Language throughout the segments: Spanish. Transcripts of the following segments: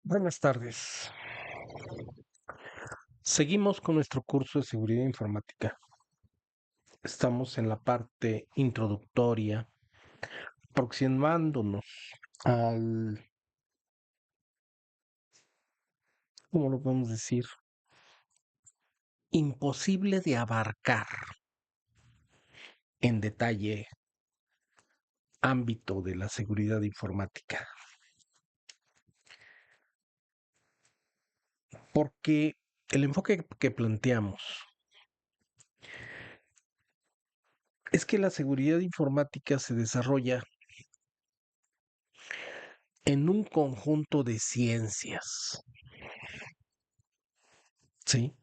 Buenas tardes. Seguimos con nuestro curso de seguridad informática. Estamos en la parte introductoria, aproximándonos al, ¿cómo lo podemos decir? Imposible de abarcar en detalle ámbito de la seguridad informática. Porque el enfoque que planteamos es que la seguridad informática se desarrolla en un conjunto de ciencias, ¿sí?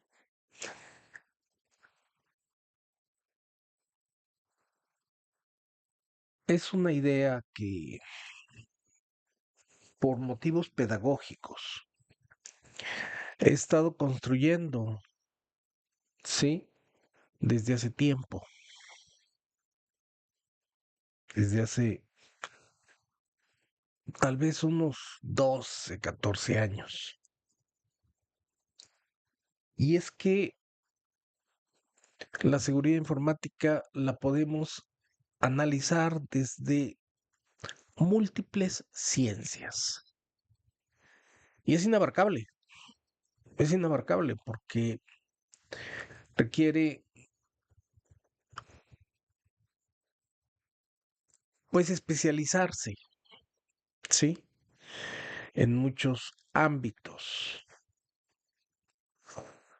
Es una idea que por motivos pedagógicos he estado construyendo, sí, desde hace tiempo, desde hace tal vez unos 12, 14 años. Y es que la seguridad informática la podemos analizar desde múltiples ciencias. Y es inabarcable porque requiere pues especializarse, ¿sí? En muchos ámbitos.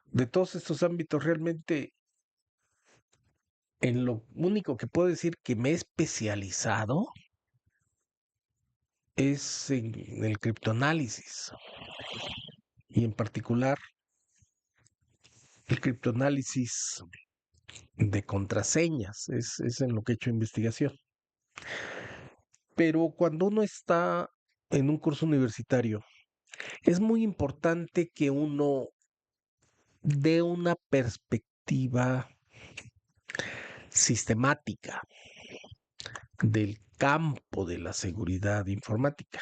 De todos estos ámbitos realmente en lo único que puedo decir que me he especializado es en el criptoanálisis y en particular el criptoanálisis de contraseñas, es en lo que he hecho investigación. Pero cuando uno está en un curso universitario, es muy importante que uno dé una perspectiva sistemática del campo de la seguridad informática.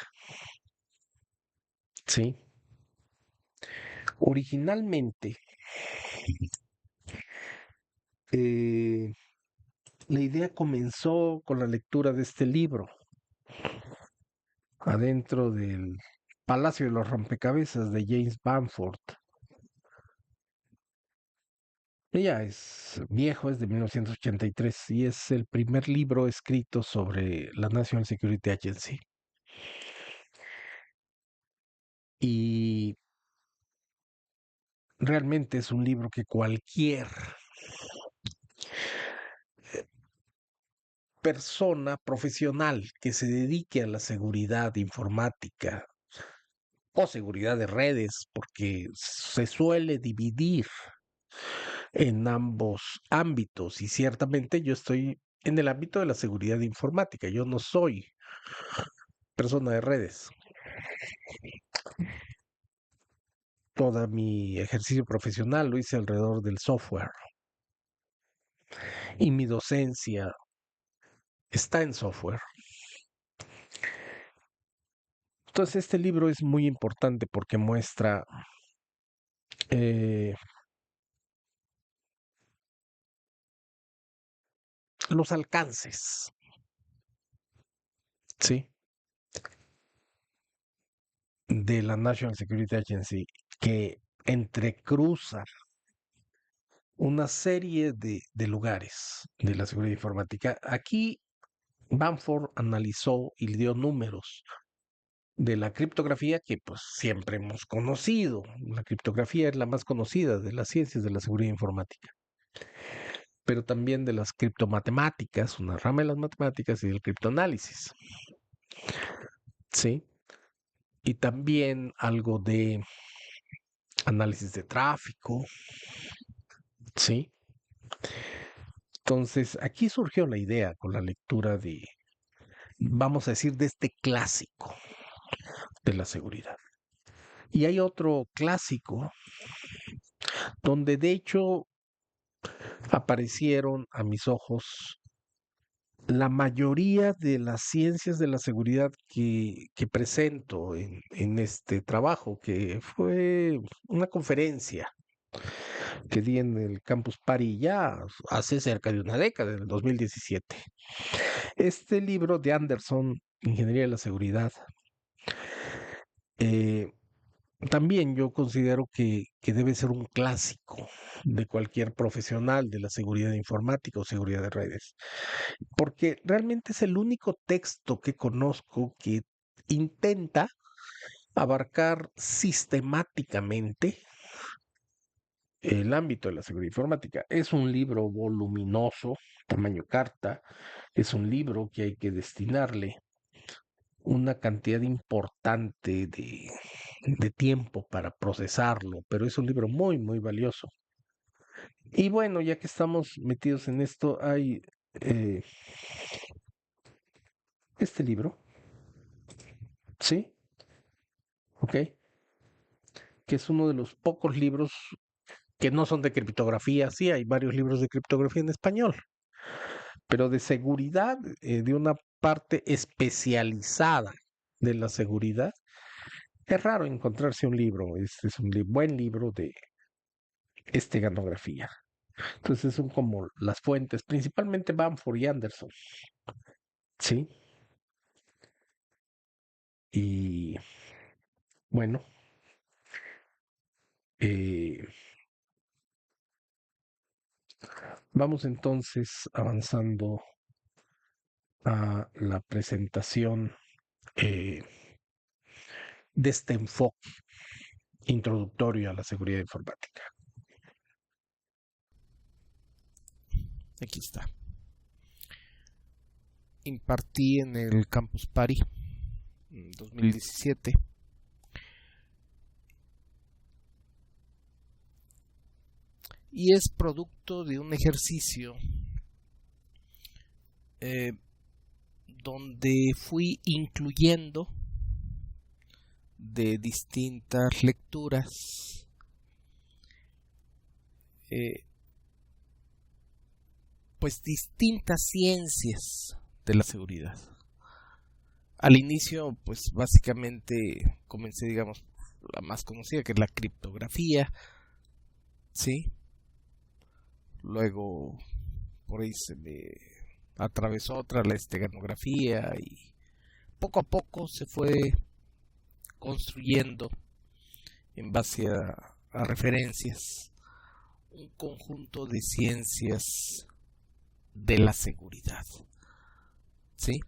Sí, originalmente eh, la idea comenzó con la lectura de este libro, adentro del Palacio de los Rompecabezas de James Bamford. Ella es viejo, es de 1983 y es el primer libro escrito sobre la National Security Agency. Y realmente es un libro que cualquier persona profesional que se dedique a la seguridad informática o seguridad de redes, porque se suele dividir en ambos ámbitos y ciertamente yo estoy en el ámbito de la seguridad informática, yo no soy persona de redes. Toda mi ejercicio profesional lo hice alrededor del software y mi docencia está en software. Entonces este libro es muy importante porque muestra eh, los alcances, ¿sí? De la National Security Agency que entrecruza una serie de lugares de la seguridad informática. Aquí Bamford analizó y le dio números de la criptografía que pues siempre hemos conocido. La criptografía es la más conocida de las ciencias de la seguridad informática, pero también de las criptomatemáticas, una rama de las matemáticas y del criptoanálisis, ¿sí? Y también algo de análisis de tráfico, ¿sí? Entonces, aquí surgió la idea con la lectura de, vamos a decir, de este clásico de la seguridad. Y hay otro clásico donde de hecho aparecieron a mis ojos la mayoría de las ciencias de la seguridad que presento en este trabajo, que fue una conferencia que di en el Campus Party ya hace cerca de una década, en el 2017. Este libro de Anderson, Ingeniería de la Seguridad, eh, también yo considero que debe ser un clásico de cualquier profesional de la seguridad informática o seguridad de redes, porque realmente es el único texto que conozco que intenta abarcar sistemáticamente el ámbito de la seguridad informática. Es un libro voluminoso, tamaño carta, es un libro que hay que destinarle una cantidad importante de tiempo para procesarlo, pero es un libro muy, muy valioso. Y bueno, ya que estamos metidos en esto, hay eh, este libro, ¿sí? ¿Ok? Que es uno de los pocos libros que no son de criptografía. Sí, hay varios libros de criptografía en español, pero de seguridad, de una parte especializada de la seguridad. Es raro encontrarse un libro, es un buen libro de esteganografía. Entonces son como las fuentes, principalmente Bamford y Anderson, ¿sí? Y bueno, eh, vamos entonces avanzando a la presentación eh, de este enfoque introductorio a la seguridad informática. Aquí está. Impartí en el Campus Party en 2017. Y es producto de un ejercicio eh, donde fui incluyendo de distintas lecturas pues distintas ciencias de la seguridad. Al inicio, pues básicamente comencé, digamos, la más conocida, que es la criptografía, ¿sí? Luego, por ahí se me atravesó otra, la esteganografía, y poco a poco se fue construyendo en base a referencias un conjunto de ciencias de la seguridad, ¿sí?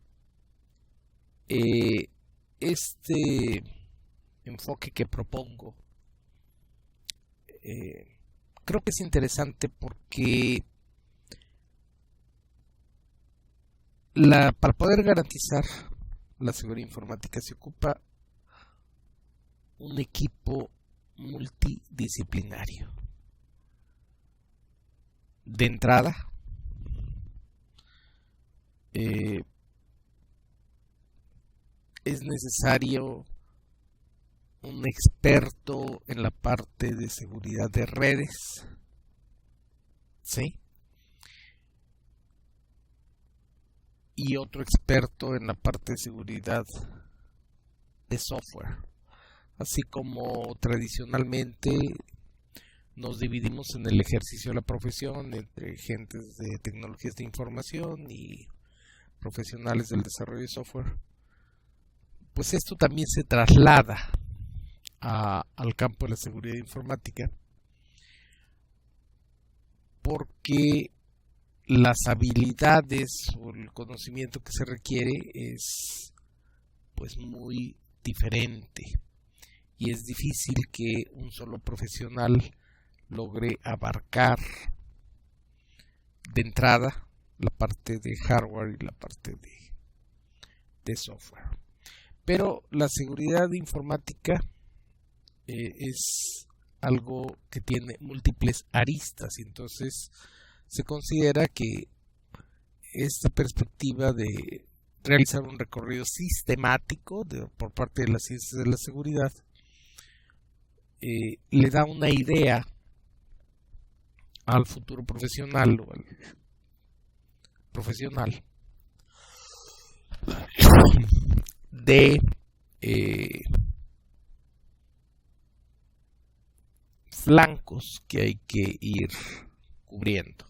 Este enfoque que propongo creo que es interesante porque para poder garantizar la seguridad informática se ocupa un equipo multidisciplinario. De entrada, es necesario un experto en la parte de seguridad de redes, ¿sí? Y otro experto en la parte de seguridad de software. Así como tradicionalmente nos dividimos en el ejercicio de la profesión entre gentes de tecnologías de información y profesionales del desarrollo de software, pues esto también se traslada al campo de la seguridad informática, porque las habilidades o el conocimiento que se requiere es pues muy diferente, y es difícil que un solo profesional logre abarcar de entrada la parte de hardware y la parte de software. Pero la seguridad informática es algo que tiene múltiples aristas, y entonces se considera que esta perspectiva de realizar un recorrido sistemático por parte de las ciencias de la seguridad le da una idea al futuro profesional o al profesional de flancos que hay que ir cubriendo.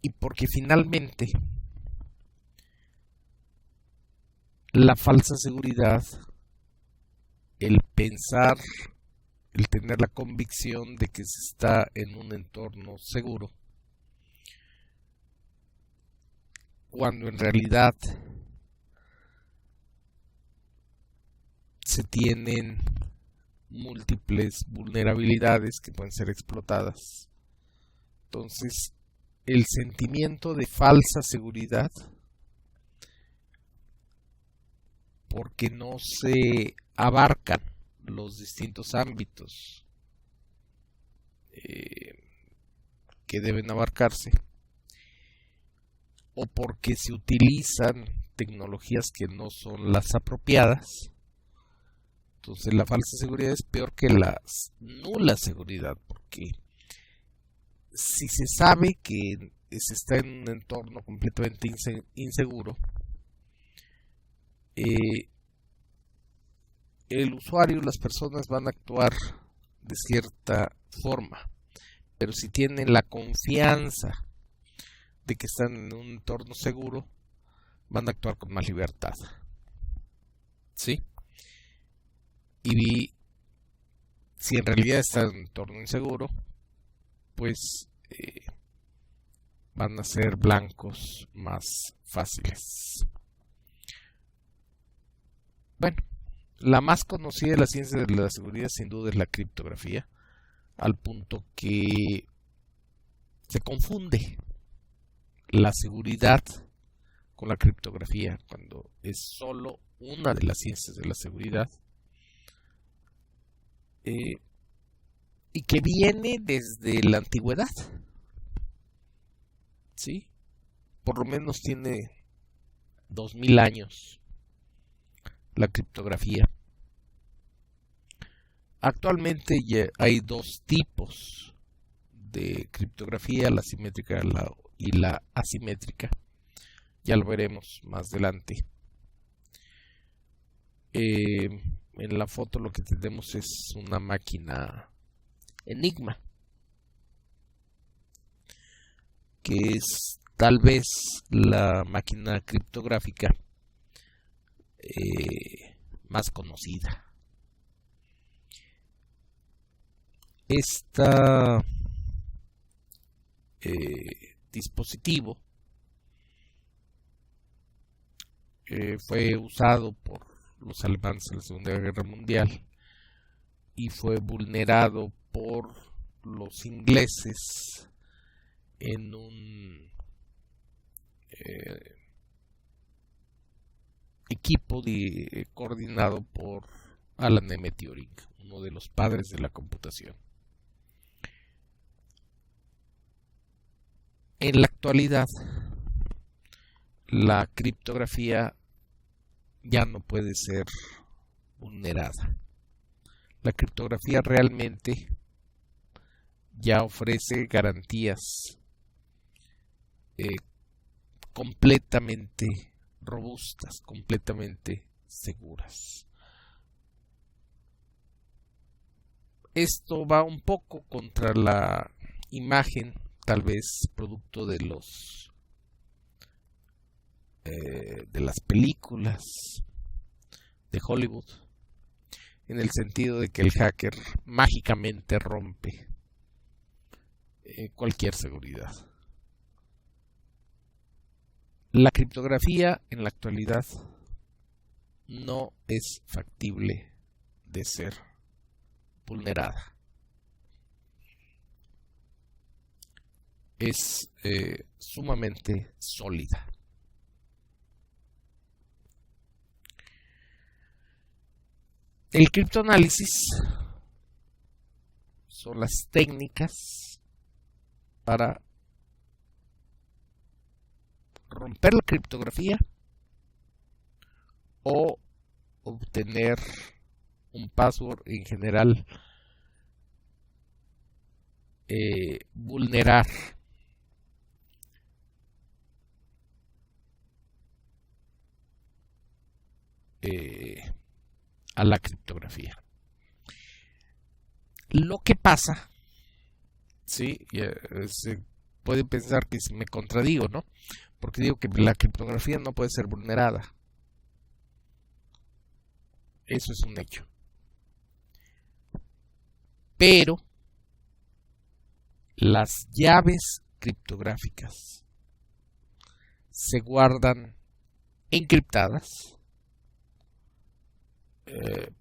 Y porque finalmente la falsa seguridad, el pensar, el tener la convicción de que se está en un entorno seguro, cuando en realidad se tienen múltiples vulnerabilidades que pueden ser explotadas. Entonces, el sentimiento de falsa seguridad, porque no se abarcan los distintos ámbitos que deben abarcarse, o porque se utilizan tecnologías que no son las apropiadas. Entonces la falsa seguridad es peor que la nula seguridad, porque si se sabe que se está en un entorno completamente inseguro, el usuario, las personas van a actuar de cierta forma, pero si tienen la confianza de que están en un entorno seguro, van a actuar con más libertad. ¿Sí? Y si en realidad están en un entorno inseguro, pues van a ser blancos más fáciles. Bueno, la más conocida de la ciencia de la seguridad sin duda es la criptografía, al punto que se confunde la seguridad con la criptografía cuando es solo una de las ciencias de la seguridad, y que viene desde la antigüedad. ¿Sí? Por lo menos tiene 2000 años la criptografía. Actualmente ya hay dos tipos de criptografía, la simétrica y la asimétrica. Ya lo veremos más adelante. En la foto lo que tenemos es una máquina Enigma, que es tal vez la máquina criptográfica más conocida. Este dispositivo fue usado por los alemanes en la Segunda Guerra Mundial y fue vulnerado por los ingleses en un equipo coordinado por Alan M. Turing, uno de los padres de la computación. En la actualidad, la criptografía ya no puede ser vulnerada. La criptografía realmente ya ofrece garantías completamente robustas, completamente seguras. Esto va un poco contra la imagen, tal vez producto de las películas de Hollywood, en el sentido de que el hacker mágicamente rompe cualquier seguridad. La criptografía en la actualidad no es factible de ser vulnerada. Es sumamente sólida. El criptoanálisis son las técnicas para romper la criptografía o obtener un password, en general vulnerar a la criptografía. Lo que pasa, sí, se puede pensar que me contradigo, ¿no? Porque digo que la criptografía no puede ser vulnerada. Eso es un hecho. Pero las llaves criptográficas se guardan encriptadas,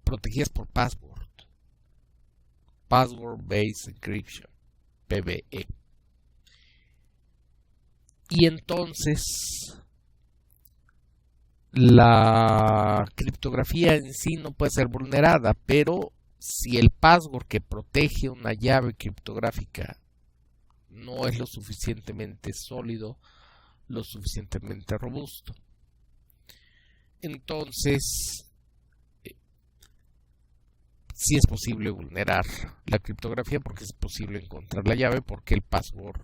protegidas por password, Password Based Encryption, PBE. Y entonces la criptografía en sí no puede ser vulnerada, pero si el password que protege una llave criptográfica no es lo suficientemente sólido, lo suficientemente robusto, entonces sí es posible vulnerar la criptografía, porque es posible encontrar la llave porque el password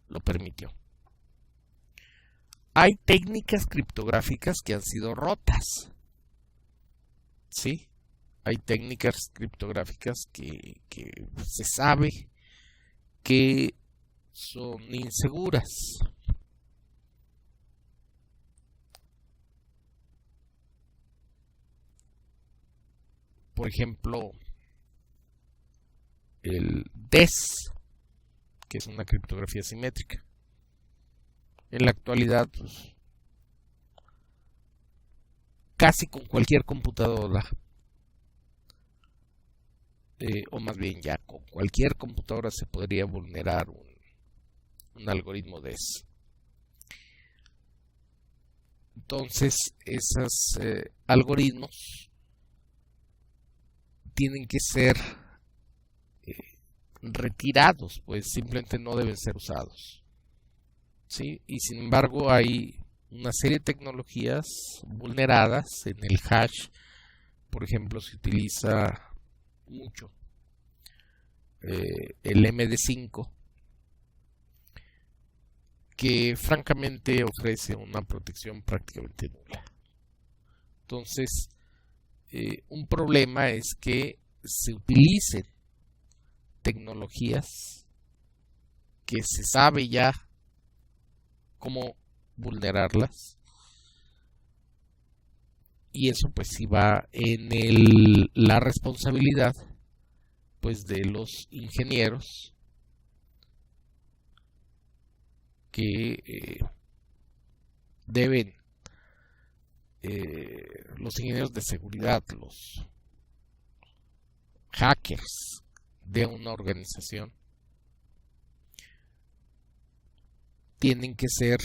lo permitió. Hay técnicas criptográficas que han sido rotas. ¿Sí? Hay técnicas criptográficas que se sabe que son inseguras. Por ejemplo, el DES, que es una criptografía simétrica. En la actualidad, pues, casi con cualquier computadora, o más bien ya con cualquier computadora se podría vulnerar un algoritmo DES. Entonces, esos algoritmos tienen que ser retirados, pues simplemente no deben ser usados. ¿Sí? Y sin embargo hay una serie de tecnologías vulneradas. En el hash, por ejemplo, se utiliza mucho el MD5, que francamente ofrece una protección prácticamente nula. Entonces, un problema es que se utilicen tecnologías que se sabe ya cómo vulnerarlas, y eso pues sí va en la responsabilidad pues de los ingenieros que deben, los ingenieros de seguridad, los hackers de una organización, tienen que ser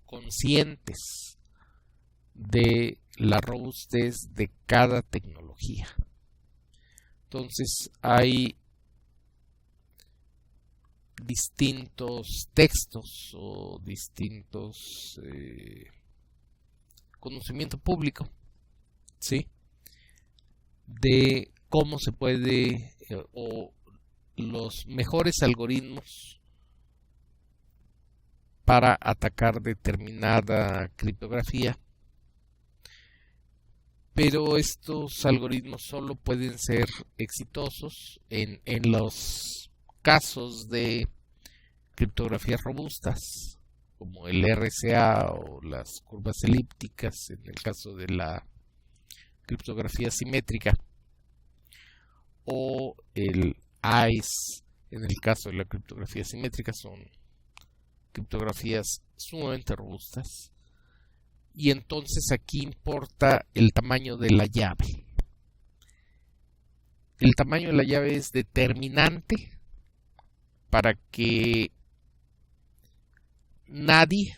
conscientes de la robustez de cada tecnología. Entonces hay distintos textos o distintos conocimiento público, ¿sí?, de cómo se puede o los mejores algoritmos para atacar determinada criptografía. Pero estos algoritmos solo pueden ser exitosos en los casos de criptografías robustas, como el RSA o las curvas elípticas en el caso de la criptografía simétrica, o el ICE en el caso de la criptografía simétrica. Son criptografías sumamente robustas. Y entonces aquí importa el tamaño de la llave. El tamaño de la llave es determinante para que nadie,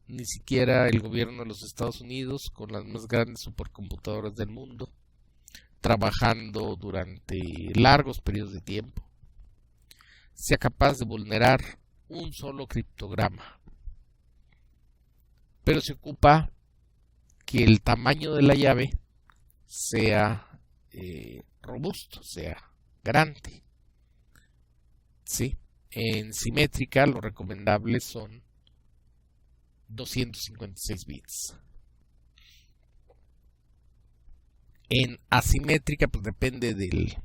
ni siquiera el gobierno de los Estados Unidos, con las más grandes supercomputadoras del mundo, trabajando durante largos periodos de tiempo, sea capaz de vulnerar un solo criptograma. Pero se ocupa que el tamaño de la llave sea robusto, sea grande. ¿Sí? En simétrica lo recomendable son 256 bits. En asimétrica, pues depende del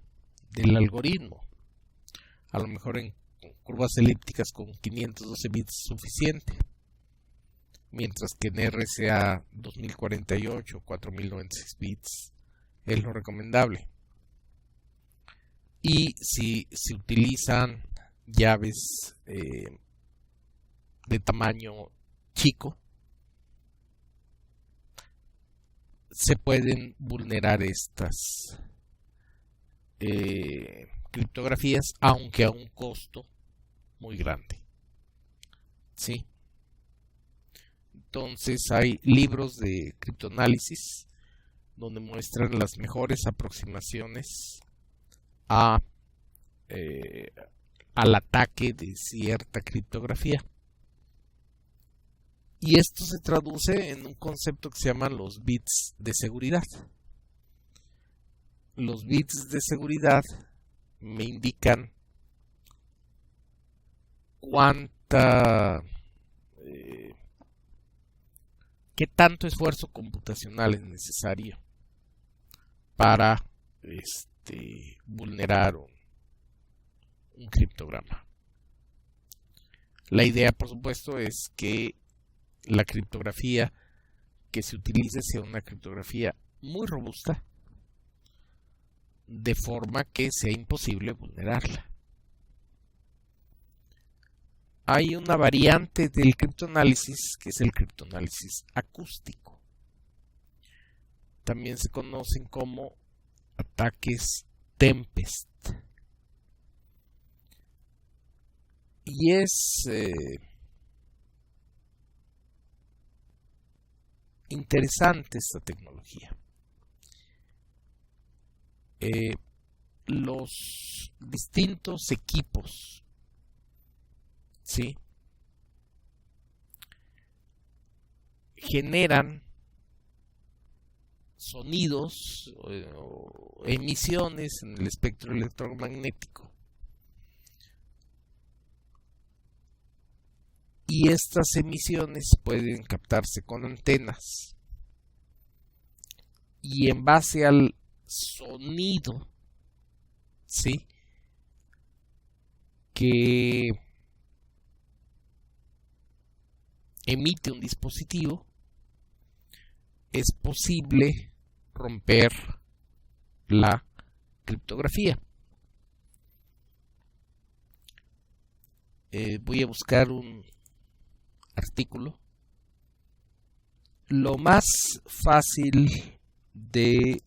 algoritmo. A lo mejor en curvas elípticas con 512 bits es suficiente, mientras que en RSA 2048 4096 bits es lo recomendable. Y si se utilizan llaves de tamaño chico, se pueden vulnerar estas criptografías, aunque a un costo muy grande. ¿Sí? Entonces hay libros de criptoanálisis donde muestran las mejores aproximaciones al ataque de cierta criptografía. Y esto se traduce en un concepto que se llama los bits de seguridad. Los bits de seguridad me indican qué tanto esfuerzo computacional es necesario para vulnerar un criptograma. La idea, por supuesto, es que la criptografía que se utilice sea una criptografía muy robusta, de forma que sea imposible vulnerarla. Hay una variante del criptoanálisis que es el criptoanálisis acústico. También se conocen como ataques Tempest. Y es interesante esta tecnología. Los distintos equipos, ¿sí?, generan sonidos o emisiones en el espectro electromagnético. Y estas emisiones pueden captarse con antenas. Y en base al sonido, ¿sí?, que emite un dispositivo, es posible romper la criptografía. Voy a buscar un artículo. Lo más fácil de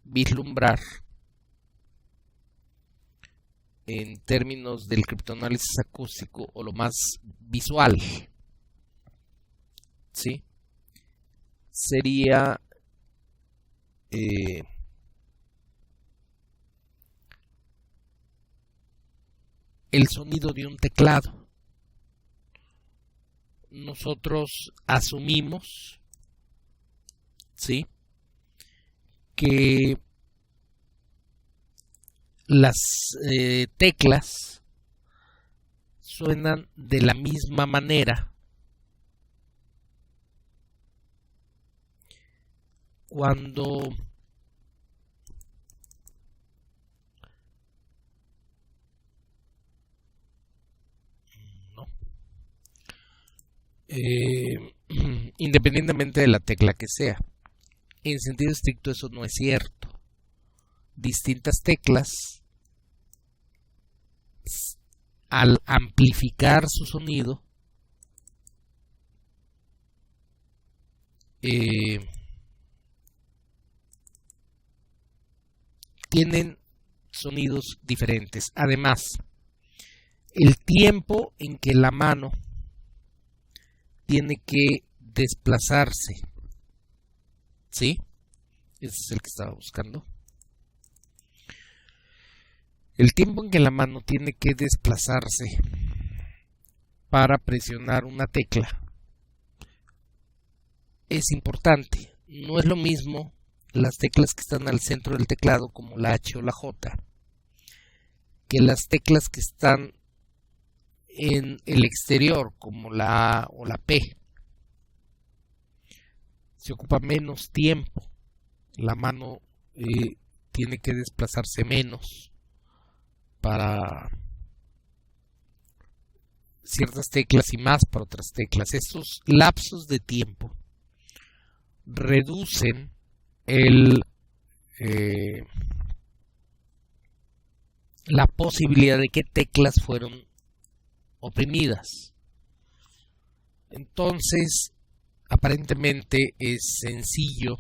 vislumbrar en términos del criptoanálisis acústico, o lo más visual, ¿sí?, sería el sonido de un teclado. Nosotros asumimos, ¿sí?, que las teclas suenan de la misma manera cuando independientemente de la tecla que sea. En sentido estricto eso no es cierto. Distintas teclas, al amplificar su sonido, tienen sonidos diferentes. Además, el tiempo en que la mano tiene que desplazarse, ¿sí?, ese es el que estaba buscando. El tiempo en que la mano tiene que desplazarse para presionar una tecla es importante. No es lo mismo las teclas que están al centro del teclado, como la H o la J, que las teclas que están en el exterior, como la A o la P. se ocupa menos tiempo, la mano tiene que desplazarse menos para ciertas teclas y más para otras teclas. Estos lapsos de tiempo reducen la posibilidad de que teclas fueron oprimidas. Entonces, aparentemente es sencillo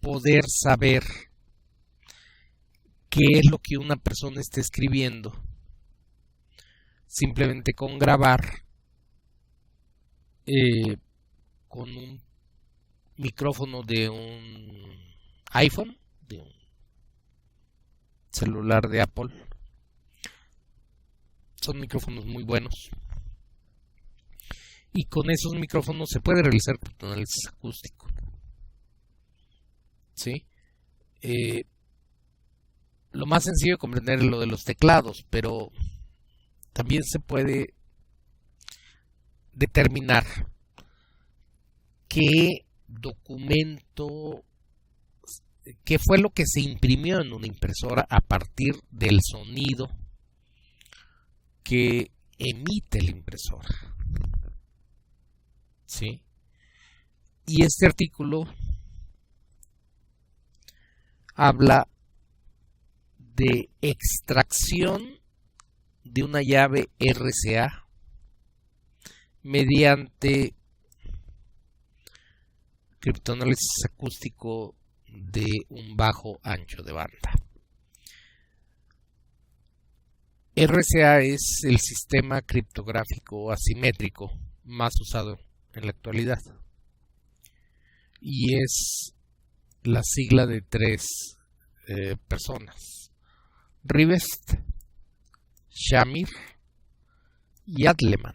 poder saber qué es lo que una persona está escribiendo simplemente con grabar con un micrófono de un iPhone, de un celular de Apple. Son micrófonos muy buenos. Y con esos micrófonos se puede realizar análisis acústico. ¿Sí? Lo más sencillo de comprender es lo de los teclados, pero también se puede determinar qué documento, qué fue lo que se imprimió en una impresora a partir del sonido que emite la impresora. ¿Sí? Y este artículo habla de extracción de una llave RCA mediante criptoanálisis acústico de un bajo ancho de banda. RCA es el sistema criptográfico asimétrico más usado en la actualidad y es la sigla de tres personas: Rivest, Shamir y Adleman.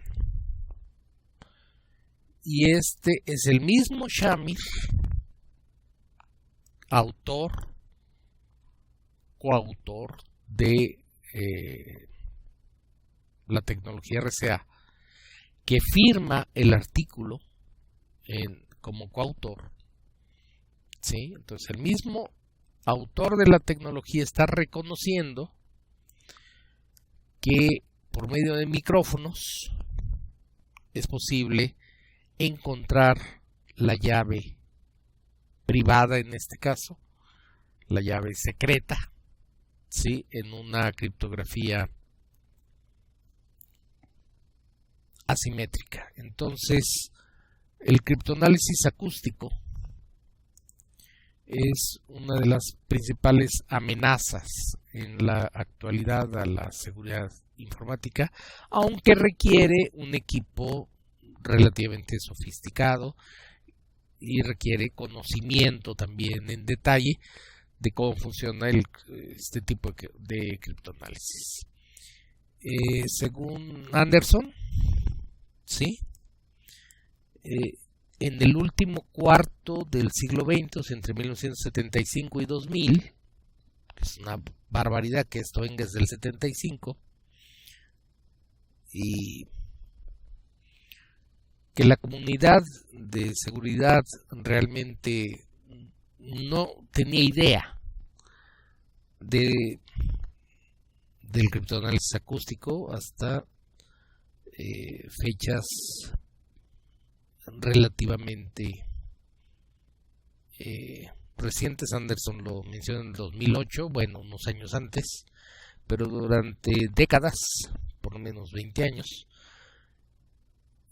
Y este es el mismo Shamir, autor, coautor de la tecnología RCA, que firma el artículo como coautor. ¿Sí? Entonces el mismo autor de la tecnología está reconociendo que por medio de micrófonos es posible encontrar la llave privada, en este caso, la llave secreta, ¿sí? En una criptografía asimétrica. Entonces, el criptoanálisis acústico es una de las principales amenazas en la actualidad a la seguridad informática, aunque requiere un equipo relativamente sofisticado y requiere conocimiento también en detalle de cómo funciona este tipo de criptoanálisis. Según Anderson, ¿sí? En el último cuarto del siglo XX, o sea, entre 1975 y 2000, que es una barbaridad que esto venga desde el 75, y que la comunidad de seguridad realmente no tenía idea del criptoanálisis acústico hasta fechas relativamente recientes. Anderson lo menciona en el 2008, bueno, unos años antes, pero durante décadas, por lo menos 20 años,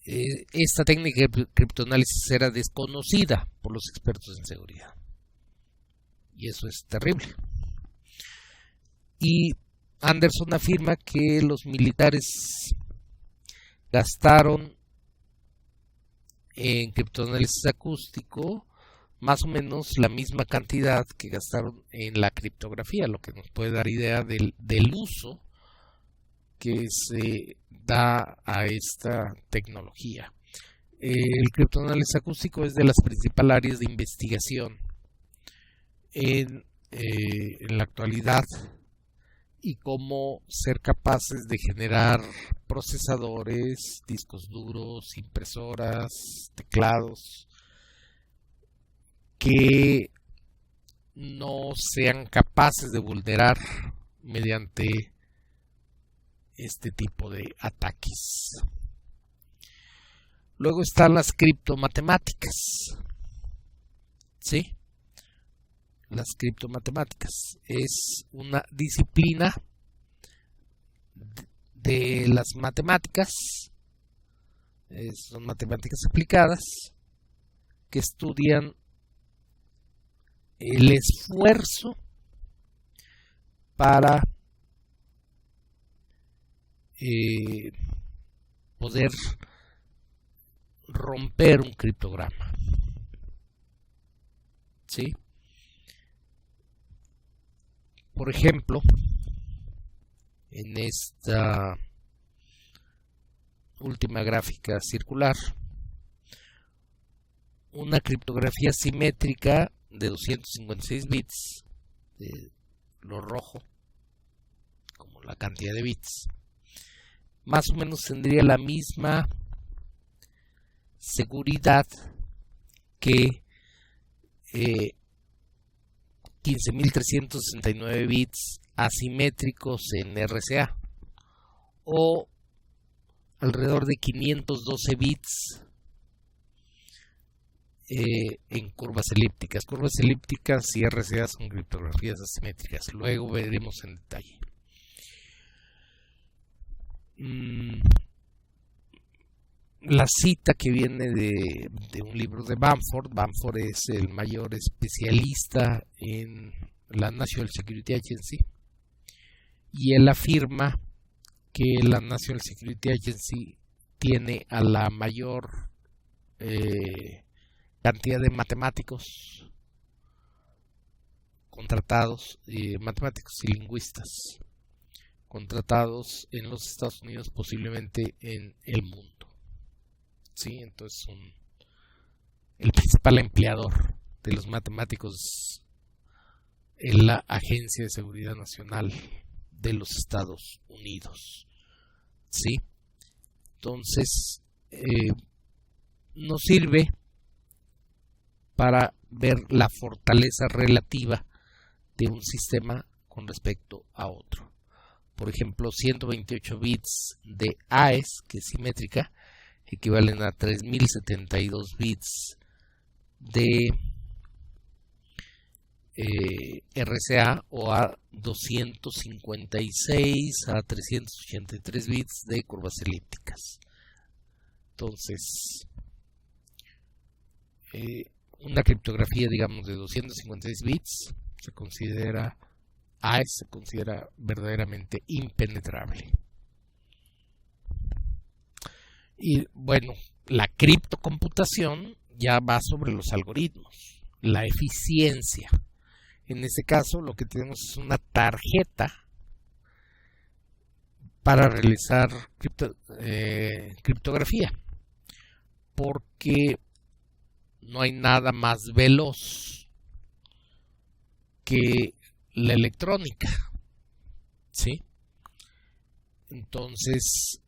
esta técnica de criptoanálisis era desconocida por los expertos en seguridad. Y eso es terrible. Y Anderson afirma que los militares gastaron en criptoanálisis acústico más o menos la misma cantidad que gastaron en la criptografía, lo que nos puede dar idea del uso que se da a esta tecnología. El criptoanálisis acústico es de las principales áreas de investigación en la actualidad, y cómo ser capaces de generar procesadores, discos duros, impresoras, teclados, que no sean capaces de vulnerar mediante este tipo de ataques. Luego están las criptomatemáticas. ¿Sí? Las criptomatemáticas es una disciplina de las matemáticas, son matemáticas aplicadas, que estudian el esfuerzo para poder romper un criptograma. ¿Sí? Por ejemplo, en esta última gráfica circular, una criptografía simétrica de 256 bits, de lo rojo, como la cantidad de bits, más o menos tendría la misma seguridad que 15.369 bits asimétricos en RSA, o alrededor de 512 bits en curvas elípticas. Curvas elípticas y RSA son criptografías asimétricas. Luego veremos en detalle. La cita que viene de un libro de Bamford. Bamford es el mayor especialista en la National Security Agency, y él afirma que la National Security Agency tiene a la mayor cantidad de matemáticos contratados, matemáticos y lingüistas contratados en los Estados Unidos, posiblemente en el mundo. Sí, entonces el principal empleador de los matemáticos en la Agencia de Seguridad Nacional de los Estados Unidos. ¿Sí? Entonces, nos sirve para ver la fortaleza relativa de un sistema con respecto a otro. Por ejemplo, 128 bits de AES, que es simétrica, equivalen a 3072 bits de RSA, o a 256 a 383 bits de curvas elípticas. Entonces, una criptografía, digamos, de 256 bits se considera verdaderamente impenetrable. Y bueno, la criptocomputación ya va sobre los algoritmos, la eficiencia. En este caso, lo que tenemos es una tarjeta para realizar criptografía, porque no hay nada más veloz que la electrónica. ¿Sí? Entonces,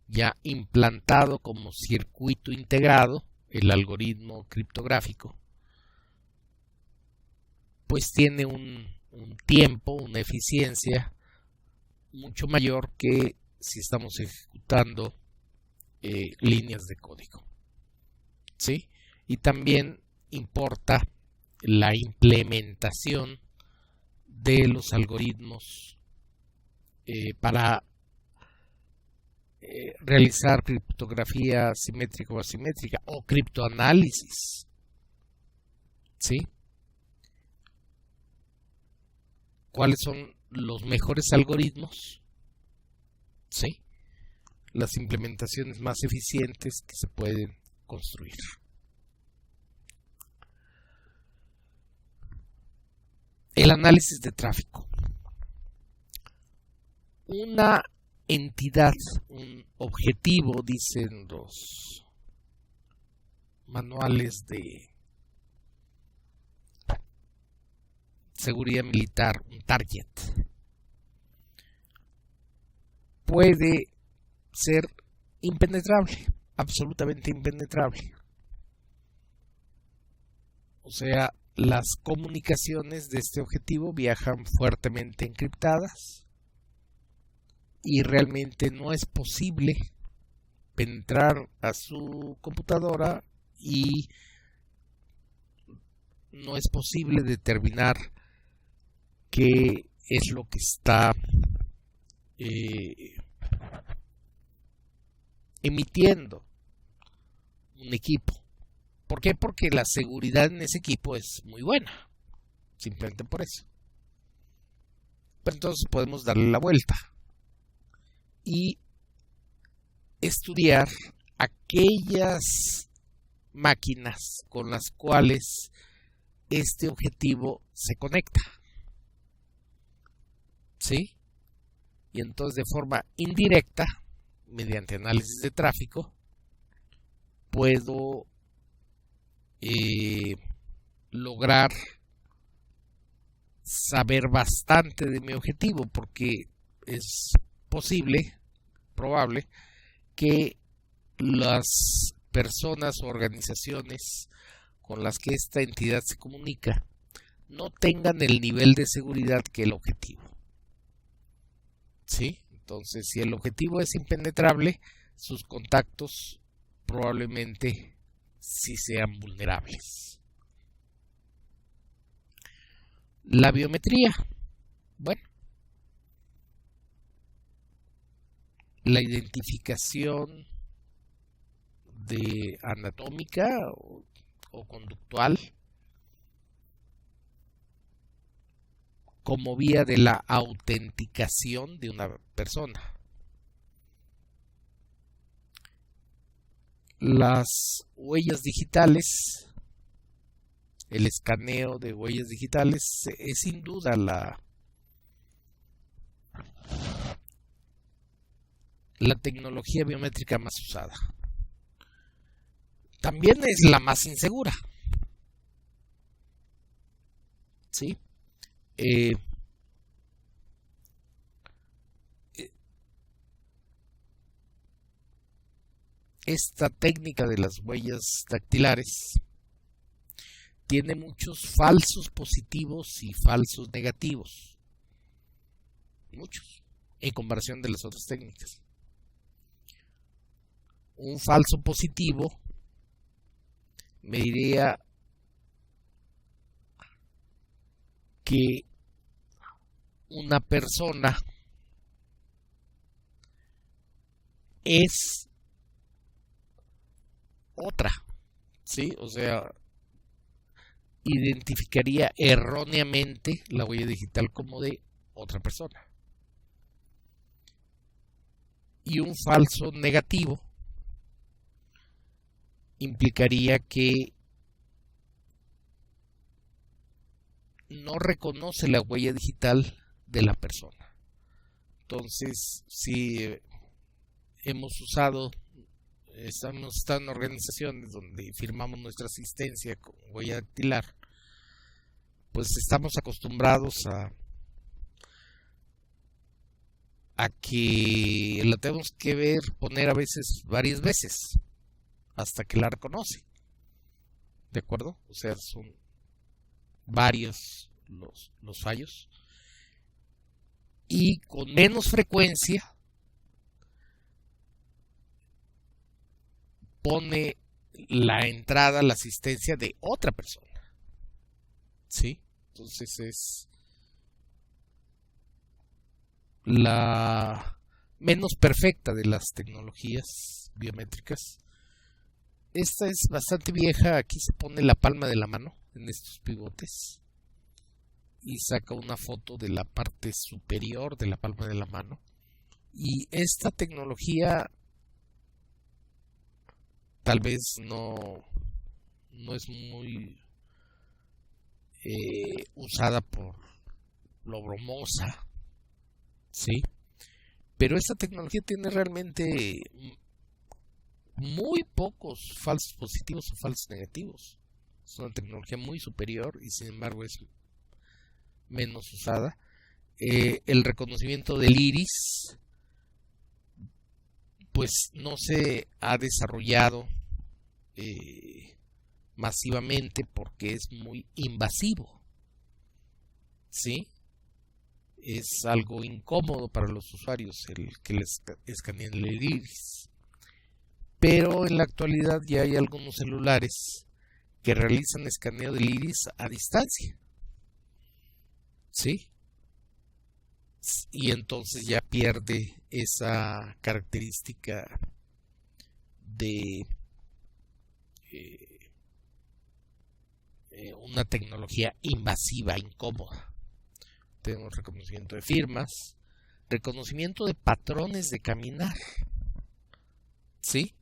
ya implantado como circuito integrado, el algoritmo criptográfico, pues tiene un tiempo, una eficiencia mucho mayor que si estamos ejecutando líneas de código. ¿Sí? Y también importa la implementación de los algoritmos para realizar criptografía simétrica o asimétrica, o criptoanálisis. ¿Sí? ¿Cuáles son los mejores algoritmos? ¿Sí? Las implementaciones más eficientes que se pueden construir. El análisis de tráfico. Una entidad, un objetivo, dicen los manuales de seguridad militar, un target, puede ser impenetrable, absolutamente impenetrable. O sea, las comunicaciones de este objetivo viajan fuertemente encriptadas y realmente no es posible penetrar a su computadora y no es posible determinar qué es lo que está emitiendo un equipo. ¿Por qué? Porque la seguridad en ese equipo es muy buena, simplemente por eso. Pero entonces podemos darle la vuelta y estudiar aquellas máquinas con las cuales este objetivo se conecta. ¿Sí? Y entonces de forma indirecta, mediante análisis de tráfico, puedo lograr saber bastante de mi objetivo, porque es probable, que las personas o organizaciones con las que esta entidad se comunica no tengan el nivel de seguridad que el objetivo. ¿Sí? Entonces, si el objetivo es impenetrable, sus contactos probablemente sí sean vulnerables. La biometría. Bueno, la identificación de anatómica o conductual como vía de la autenticación de una persona. Las huellas digitales, el escaneo de huellas digitales es sin duda la tecnología biométrica más usada. También es la más insegura. ¿Sí? Esta técnica de las huellas dactilares tiene muchos falsos positivos y falsos negativos. Muchos, en comparación de las otras técnicas. Un falso positivo me diría que una persona es otra, ¿sí? O sea, identificaría erróneamente la huella digital como de otra persona. Y un falso negativo implicaría que no reconoce la huella digital de la persona. Entonces, si hemos estado en organizaciones donde firmamos nuestra asistencia con huella dactilar, pues estamos acostumbrados a que la tenemos que poner a veces varias veces hasta que la reconoce. ¿De acuerdo? O sea, son varios los fallos. Y con menos frecuencia pone la entrada, la asistencia de otra persona. ¿Sí? Entonces es la menos perfecta de las tecnologías biométricas. Esta es bastante vieja. Aquí se pone la palma de la mano en estos pivotes y saca una foto de la parte superior de la palma de la mano. Y esta tecnología tal vez no es muy usada por lo bromosa, ¿sí? Pero esta tecnología tiene realmente muy pocos falsos positivos o falsos negativos. Es una tecnología muy superior y sin embargo es menos usada. El reconocimiento del iris pues no se ha desarrollado masivamente porque es muy invasivo, ¿sí? Es algo incómodo para los usuarios el que les escaneen el iris. Pero en la actualidad ya hay algunos celulares que realizan escaneo del iris a distancia, ¿sí? Y entonces ya pierde esa característica de una tecnología invasiva, incómoda. Tenemos reconocimiento de firmas, reconocimiento de patrones de caminar, ¿sí?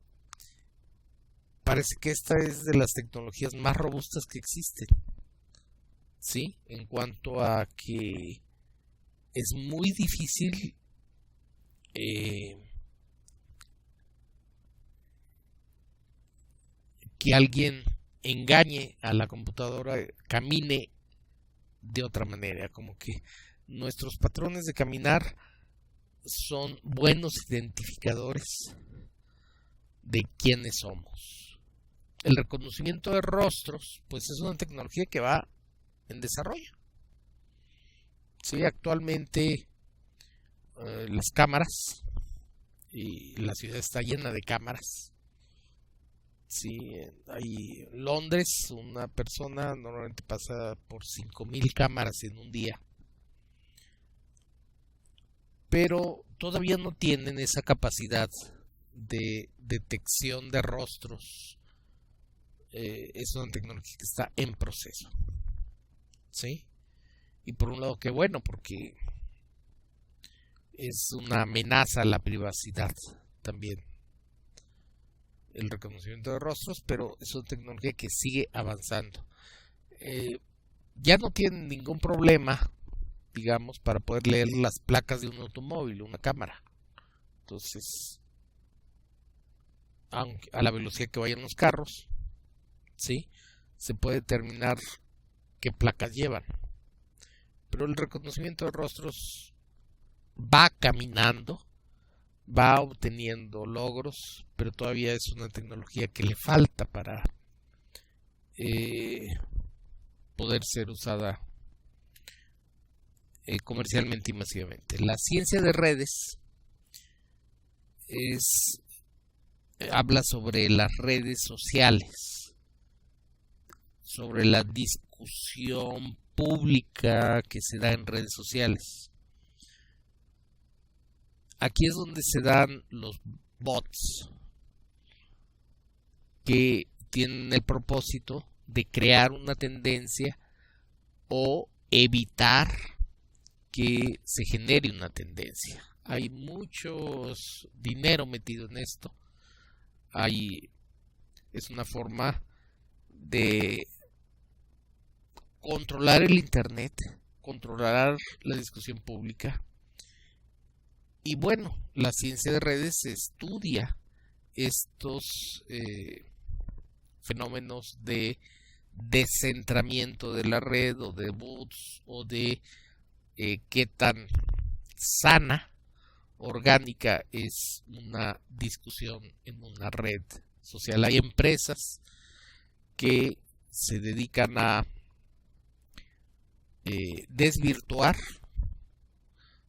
Parece que esta es de las tecnologías más robustas que existen, ¿sí? En cuanto a que es muy difícil que alguien engañe a la computadora, camine de otra manera, como que nuestros patrones de caminar son buenos identificadores de quiénes somos. El reconocimiento de rostros, pues es una tecnología que va en desarrollo. Sí, actualmente las cámaras, y la ciudad está llena de cámaras. Sí, hay Londres, una persona normalmente pasa por 5,000 cámaras en un día. Pero todavía no tienen esa capacidad de detección de rostros. Es una tecnología que está en proceso, ¿sí? Y por un lado, qué bueno, porque es una amenaza a la privacidad también el reconocimiento de rostros, pero es una tecnología que sigue avanzando. Ya no tienen ningún problema, digamos, para poder leer las placas de un automóvil, una cámara. Entonces, aunque a la velocidad que vayan los carros, ¿sí? Se puede determinar qué placas llevan. Pero el reconocimiento de rostros va caminando, va obteniendo logros, pero todavía es una tecnología que le falta para poder ser usada comercialmente y masivamente. La ciencia de redes habla sobre las redes sociales, sobre la discusión pública que se da en redes sociales. Aquí es donde se dan los bots, que tienen el propósito de crear una tendencia o evitar que se genere una tendencia. Hay mucho dinero metido en esto. Es una forma de controlar el internet, controlar la discusión pública. Y bueno, la ciencia de redes estudia estos fenómenos de descentramiento de la red, o de bots, o de qué tan sana, orgánica es una discusión en una red social. Hay empresas que se dedican a desvirtuar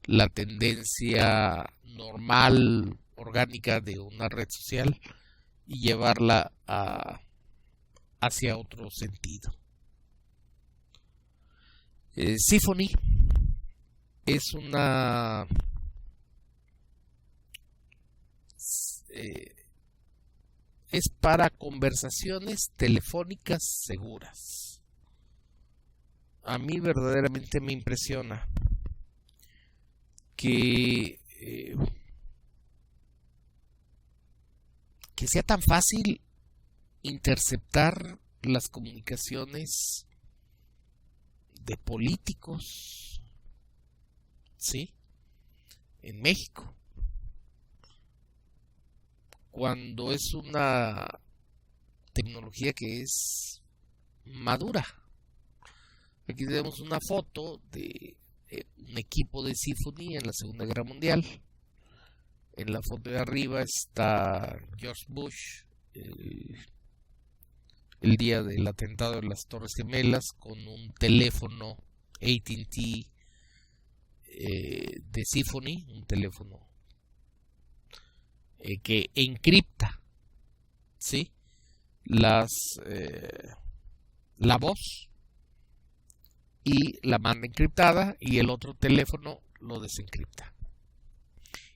la tendencia normal, orgánica de una red social y llevarla hacia otro sentido. Symphony es una es para conversaciones telefónicas seguras. A mí verdaderamente me impresiona que sea tan fácil interceptar las comunicaciones de políticos, ¿sí? En México, cuando es una tecnología que es madura. Aquí tenemos una foto de un equipo de Symphony en la Segunda Guerra Mundial. En la foto de arriba está George Bush el día del atentado de las Torres Gemelas con un teléfono AT&T de Symphony, un teléfono que encripta, ¿sí? La voz y la manda encriptada, y el otro teléfono lo desencripta.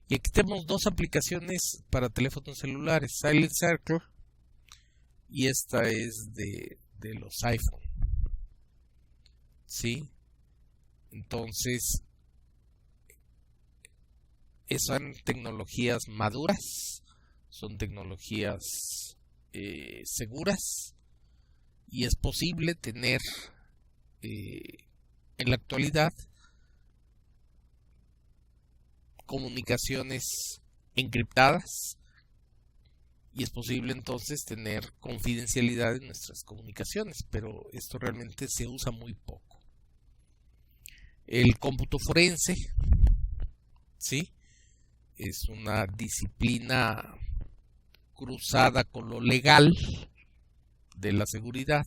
Y aquí tenemos dos aplicaciones para teléfonos celulares, Silent Circle, y esta es de los iPhone, ¿sí? Entonces, son tecnologías maduras, son tecnologías seguras, y es posible tener en la actualidad comunicaciones encriptadas, y es posible entonces tener confidencialidad en nuestras comunicaciones, pero esto realmente se usa muy poco. El cómputo forense, ¿sí?, es una disciplina cruzada con lo legal de la seguridad,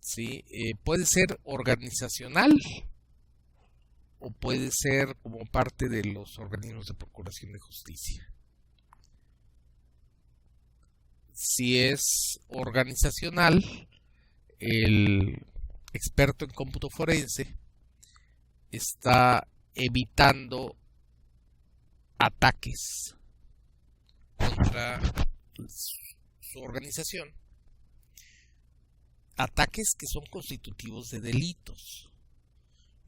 ¿sí? Puede ser organizacional o puede ser como parte de los organismos de procuración de justicia. Si es organizacional, el experto en cómputo forense está evitando ataques contra su organización, ataques que son constitutivos de delitos.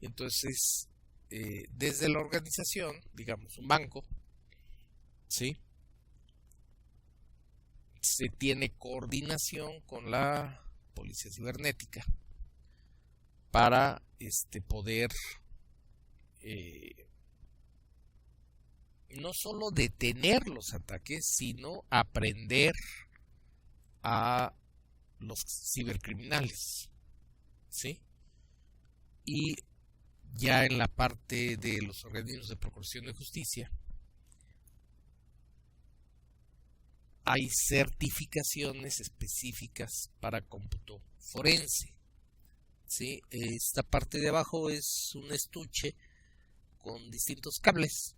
Entonces, desde la organización, digamos un banco, ¿sí?, se tiene coordinación con la policía cibernética para poder no solo detener los ataques, sino aprender a los cibercriminales, ¿sí? Y ya en la parte de los organismos de procuración de justicia, hay certificaciones específicas para cómputo forense, ¿sí? Esta parte de abajo es un estuche con distintos cables,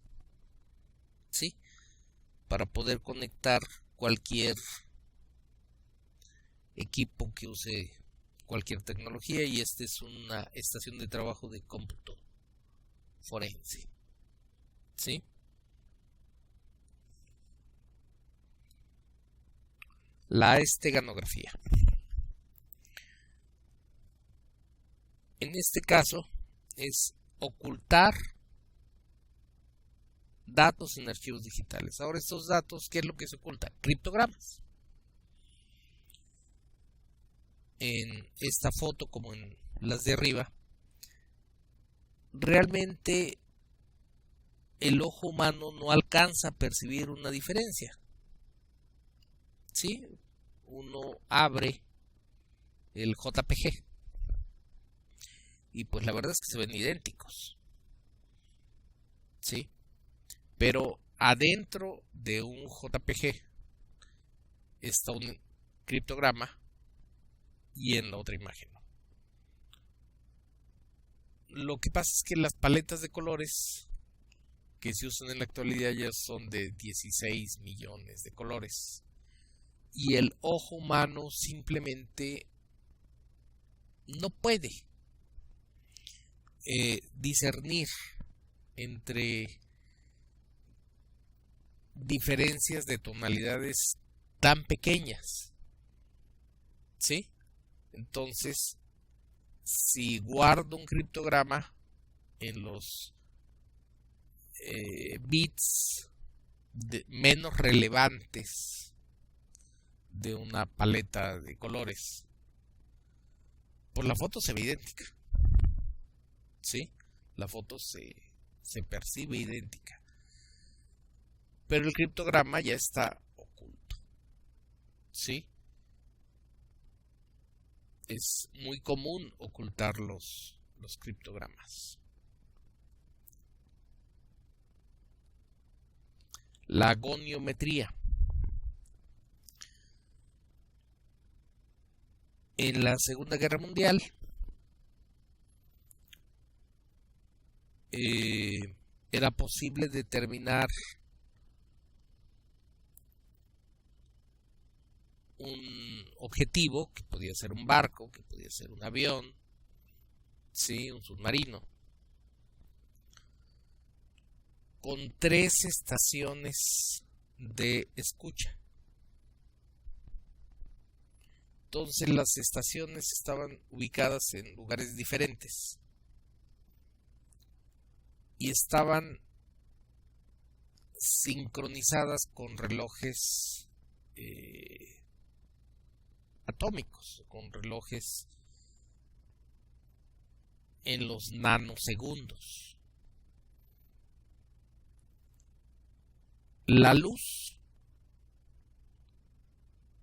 ¿sí?, para poder conectar cualquier equipo que use cualquier tecnología, y esta es una estación de trabajo de cómputo forense, ¿sí? La esteganografía. En este caso es ocultar datos en archivos digitales. Ahora, estos datos, ¿qué es lo que se oculta? Criptogramas. En esta foto, como en las de arriba, realmente el ojo humano no alcanza a percibir una diferencia, ¿sí? Uno abre el JPG y pues la verdad es que se ven idénticos, ¿sí? Pero adentro de un JPG está un criptograma, y en la otra imagen no. Lo que pasa es que las paletas de colores que se usan en la actualidad ya son de 16 millones de colores, y el ojo humano simplemente no puede discernir entre diferencias de tonalidades tan pequeñas, ¿sí? Entonces, si guardo un criptograma en los bits menos relevantes de una paleta de colores, pues la foto se ve idéntica, ¿sí? La foto se percibe idéntica, pero el criptograma ya está oculto, ¿sí? Es muy común ocultar los criptogramas. la goniometría. En la Segunda Guerra Mundial, era posible determinar un objetivo, que podía ser un barco, que podía ser un avión, ¿sí? Un submarino, con 3 estaciones de escucha. Entonces las estaciones estaban ubicadas en lugares diferentes y estaban sincronizadas con relojes atómicos, con relojes en los nanosegundos. La luz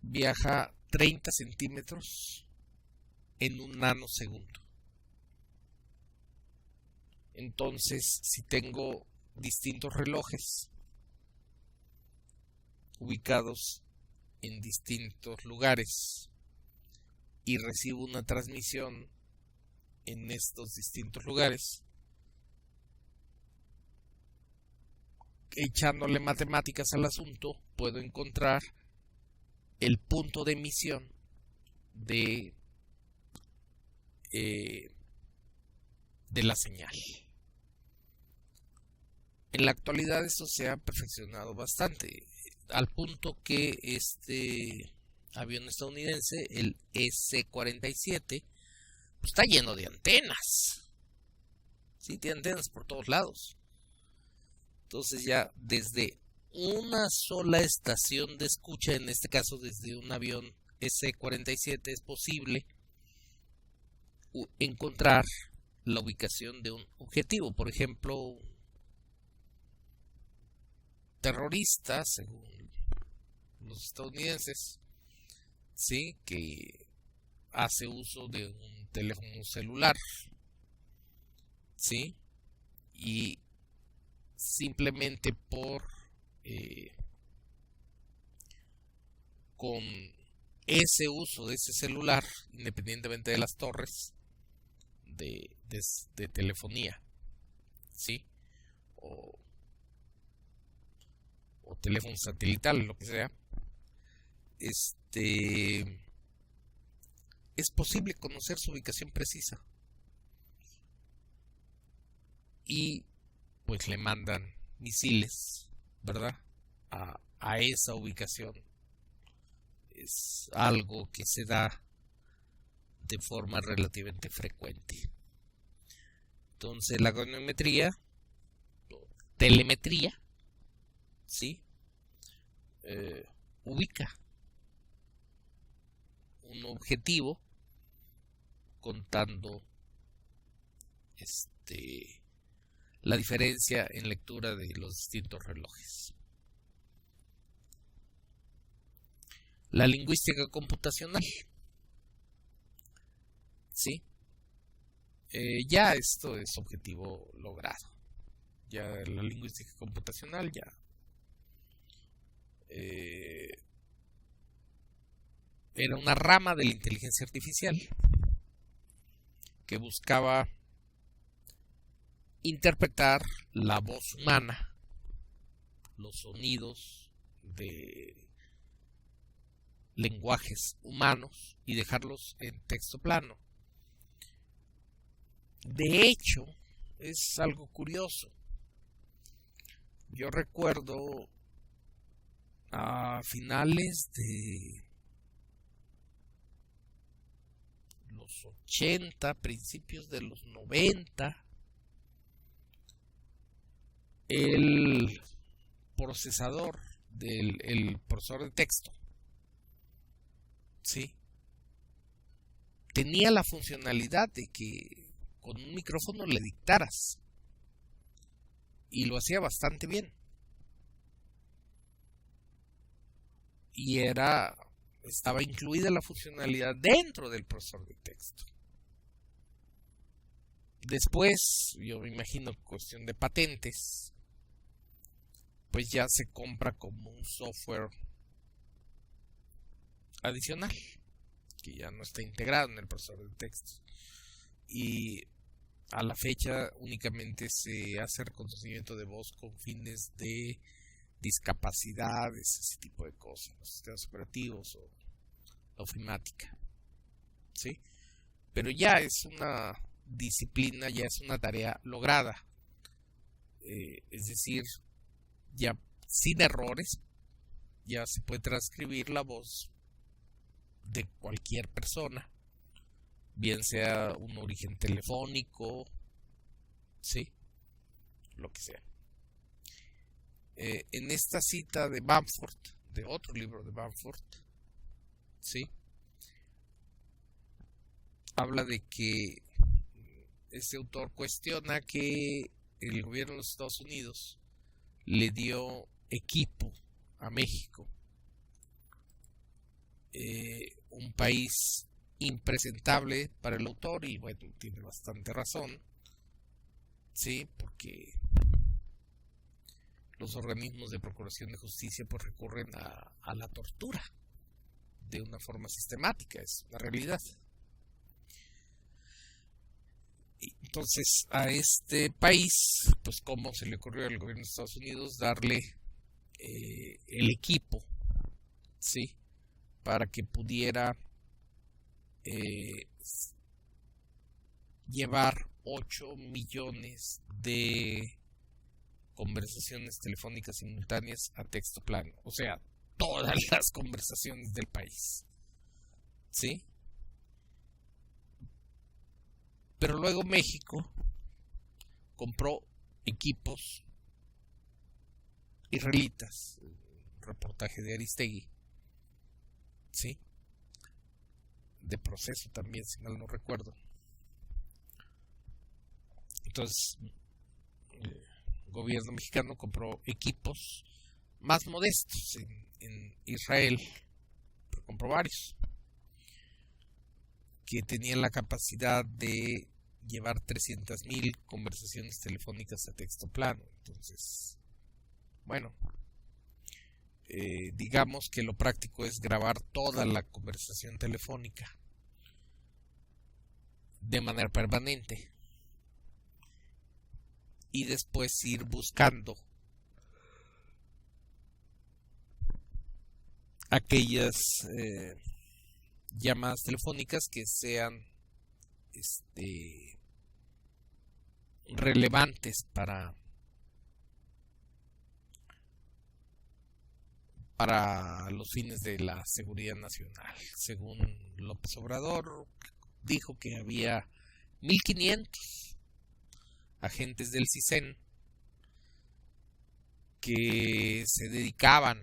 viaja 30 centímetros en un nanosegundo. Entonces, si tengo distintos relojes ubicados en distintos lugares y recibo una transmisión en estos distintos lugares, echándole matemáticas al asunto, puedo encontrar el punto de emisión de la señal. En la actualidad esto se ha perfeccionado bastante, al punto que este avión estadounidense, el S-47, pues está lleno de antenas. Sí, tiene antenas por todos lados. Entonces ya desde una sola estación de escucha, en este caso desde un avión S-47, es posible encontrar la ubicación de un objetivo. Por ejemplo, terroristas, según los estadounidenses, sí, que hace uso de un teléfono celular, sí, y simplemente con ese uso de ese celular, independientemente de las torres de telefonía, sí, o teléfono satelital, lo que sea, es posible conocer su ubicación precisa y pues le mandan misiles, ¿verdad? A esa ubicación. Es algo que se da de forma relativamente frecuente. Entonces la goniometría, telemetría, ¿sí? Ubica un objetivo contando la diferencia en lectura de los distintos relojes. La lingüística computacional, ¿sí? Ya esto es objetivo logrado. Ya la lingüística computacional ya era una rama de la inteligencia artificial que buscaba interpretar la voz humana, los sonidos de lenguajes humanos y dejarlos en texto plano. De hecho, es algo curioso. Yo recuerdo a finales de los 80, principios de los 90, el procesador el procesador de texto, ¿sí?, tenía la funcionalidad de que con un micrófono le dictaras y lo hacía bastante bien. Y estaba incluida la funcionalidad dentro del procesador de texto. Después, yo me imagino, cuestión de patentes, pues ya se compra como un software adicional que ya no está integrado en el procesador de textos, y a la fecha únicamente se hace reconocimiento de voz con fines de discapacidades, ese tipo de cosas, los sistemas operativos o la ofimática, ¿sí? Pero ya es una disciplina, ya es una tarea lograda, es decir, ya sin errores, ya se puede transcribir la voz de cualquier persona, bien sea un origen telefónico, sí, lo que sea. En esta cita de Bamford, de otro libro de Bamford, sí, habla de que este autor cuestiona que el gobierno de los Estados Unidos le dio equipo a México, un país impresentable para el autor, y bueno, tiene bastante razón, sí, porque los organismos de procuración de justicia pues recurren a la tortura de una forma sistemática, es una realidad. Y entonces a este país, pues cómo se le ocurrió al gobierno de Estados Unidos darle el equipo, sí, para que pudiera llevar 8 millones de conversaciones telefónicas simultáneas a texto plano, o sea, todas las conversaciones del país, ¿sí? Pero luego México compró equipos israelitas, reportaje de Aristegui, ¿sí? De Proceso también, si mal no recuerdo. Entonces, el gobierno mexicano compró equipos más modestos en Israel, pero compró varios, que tenían la capacidad de llevar 300,000 conversaciones telefónicas a texto plano. Entonces, bueno, digamos que lo práctico es grabar toda la conversación telefónica de manera permanente y después ir buscando aquellas llamadas telefónicas que sean relevantes para los fines de la seguridad nacional. Según López Obrador, dijo que había 1,500 agentes del CISEN que se dedicaban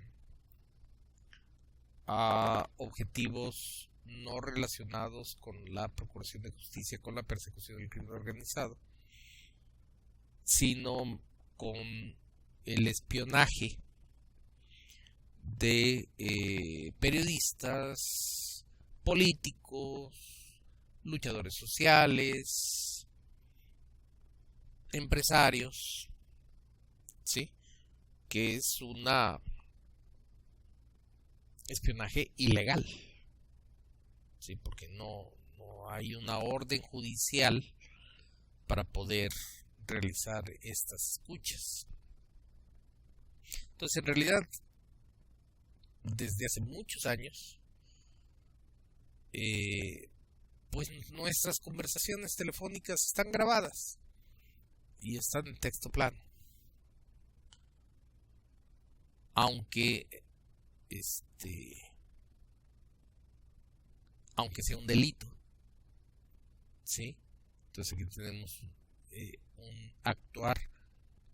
a objetivos no relacionados con la procuración de justicia, con la persecución del crimen organizado, sino con el espionaje de periodistas, políticos, luchadores sociales, empresarios, ¿sí? Que es una espionaje ilegal, ¿sí? Porque no hay una orden judicial para poder realizar estas escuchas. Entonces, en realidad, desde hace muchos años, pues nuestras conversaciones telefónicas están grabadas y están en texto plano, aunque sea un delito, ¿sí? Entonces aquí tenemos un actuar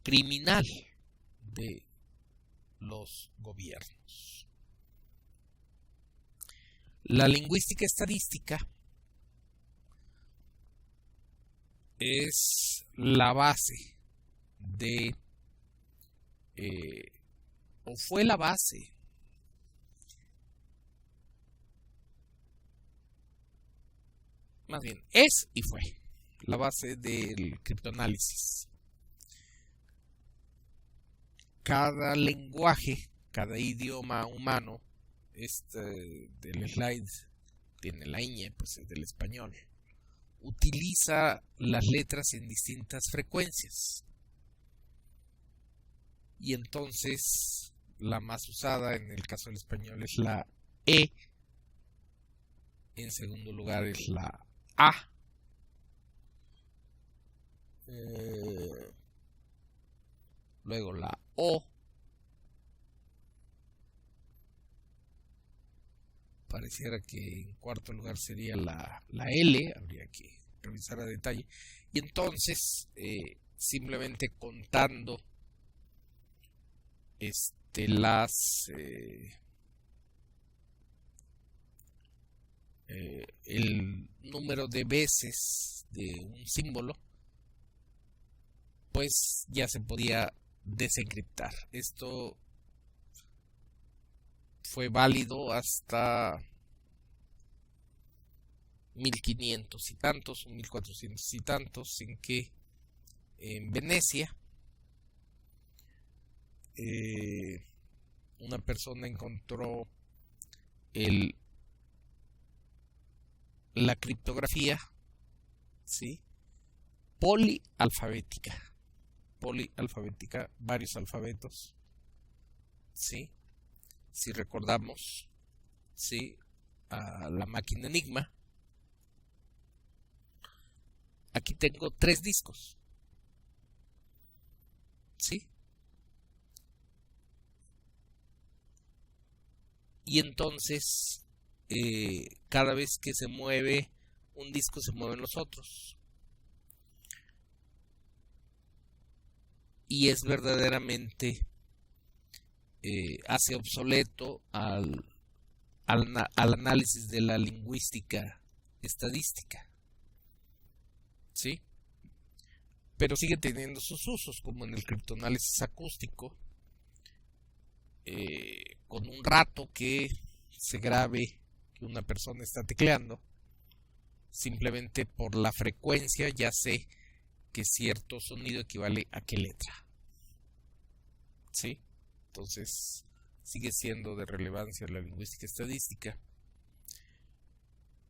criminal de los gobiernos. La lingüística estadística es la base de, o fue la base más bien, es y fue la base del criptoanálisis. cada lenguaje, cada idioma humano, del slide tiene la ñ, pues es del español, utiliza las letras en distintas frecuencias. Y entonces la más usada en el caso del español es la E. En segundo lugar es la A. Luego la O. Pareciera que en cuarto lugar sería la L. Habría que revisar a detalle. Y entonces, simplemente contando el número de veces de un símbolo, pues ya se podía desencriptar. Esto fue válido hasta 1500 y tantos, 1400 y tantos, en que en Venecia una persona encontró la criptografía, ¿sí?, polialfabética, varios alfabetos, ¿sí? Si recordamos, ¿sí?, a la máquina Enigma, aquí tengo 3 discos, ¿sí? Y entonces, cada vez que se mueve un disco, se mueven los otros. Y es verdaderamente, hace obsoleto al análisis de la lingüística estadística, ¿sí? Pero sigue teniendo sus usos, como en el criptoanálisis acústico, con un rato que se grabe que una persona está tecleando, simplemente por la frecuencia ya sé que cierto sonido equivale a qué letra, ¿sí? Entonces sigue siendo de relevancia la lingüística estadística,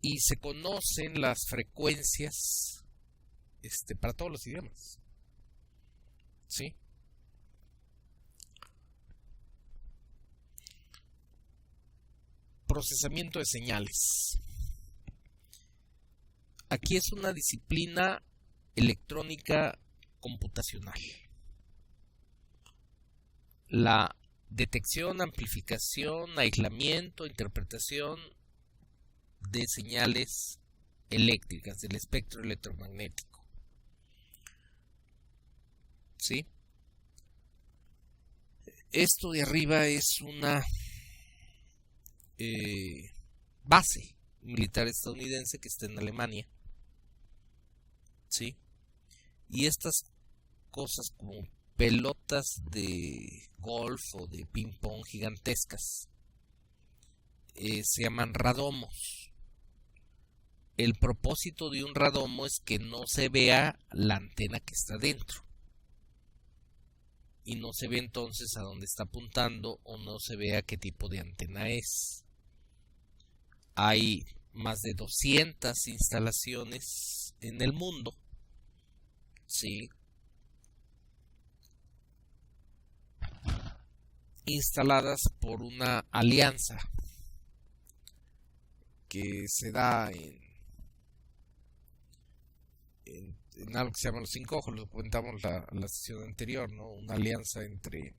y se conocen las frecuencias para todos los idiomas, ¿sí? Procesamiento de señales. Aquí es una disciplina electrónica computacional. La detección, amplificación, aislamiento, interpretación de señales eléctricas del espectro electromagnético, ¿sí? Esto de arriba es una base militar estadounidense que está en Alemania, ¿sí? Y estas cosas como pelotas de golf o de ping pong gigantescas se llaman radomos. El propósito de un radomo es que no se vea la antena que está dentro, y no se ve entonces a dónde está apuntando, o no se vea qué tipo de antena es. Hay más de 200 instalaciones en el mundo, ¿sí?, instaladas por una alianza que se da en algo que se llama los 5 ojos. Lo comentamos la sesión anterior, ¿no? Una alianza entre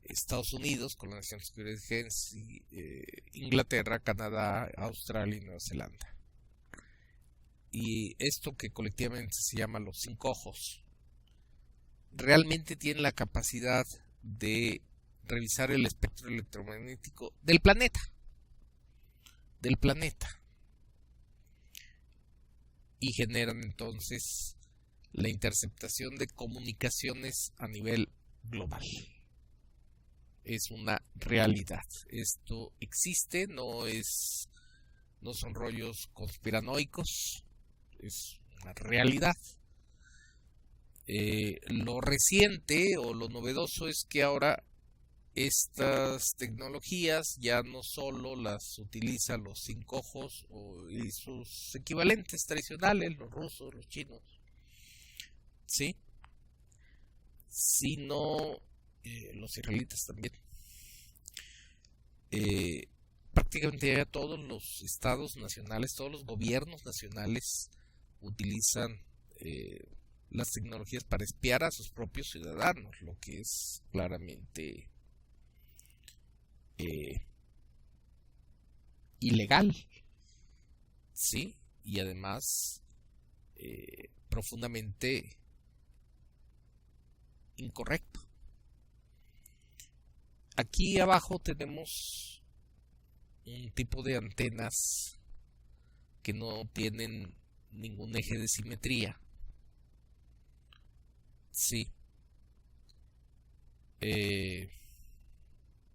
Estados Unidos, con la Nación Estadounidense, Inglaterra, Canadá, Australia y Nueva Zelanda. Y esto que colectivamente se llama los 5 ojos, realmente tiene la capacidad de revisar el espectro electromagnético del planeta. Y generan entonces la interceptación de comunicaciones a nivel global. Es una realidad. Esto existe, no son rollos conspiranoicos, es una realidad. Lo reciente o lo novedoso es que ahora estas tecnologías ya no solo las utilizan los 5 ojos y sus equivalentes tradicionales, los rusos, los chinos, ¿sí? Sino los israelitas también. Prácticamente ya todos los estados nacionales, todos los gobiernos nacionales utilizan las tecnologías para espiar a sus propios ciudadanos, lo que es claramente ilegal, ¿sí? Y además profundamente incorrecto. Aquí abajo tenemos un tipo de antenas que no tienen ningún eje de simetría. Sí.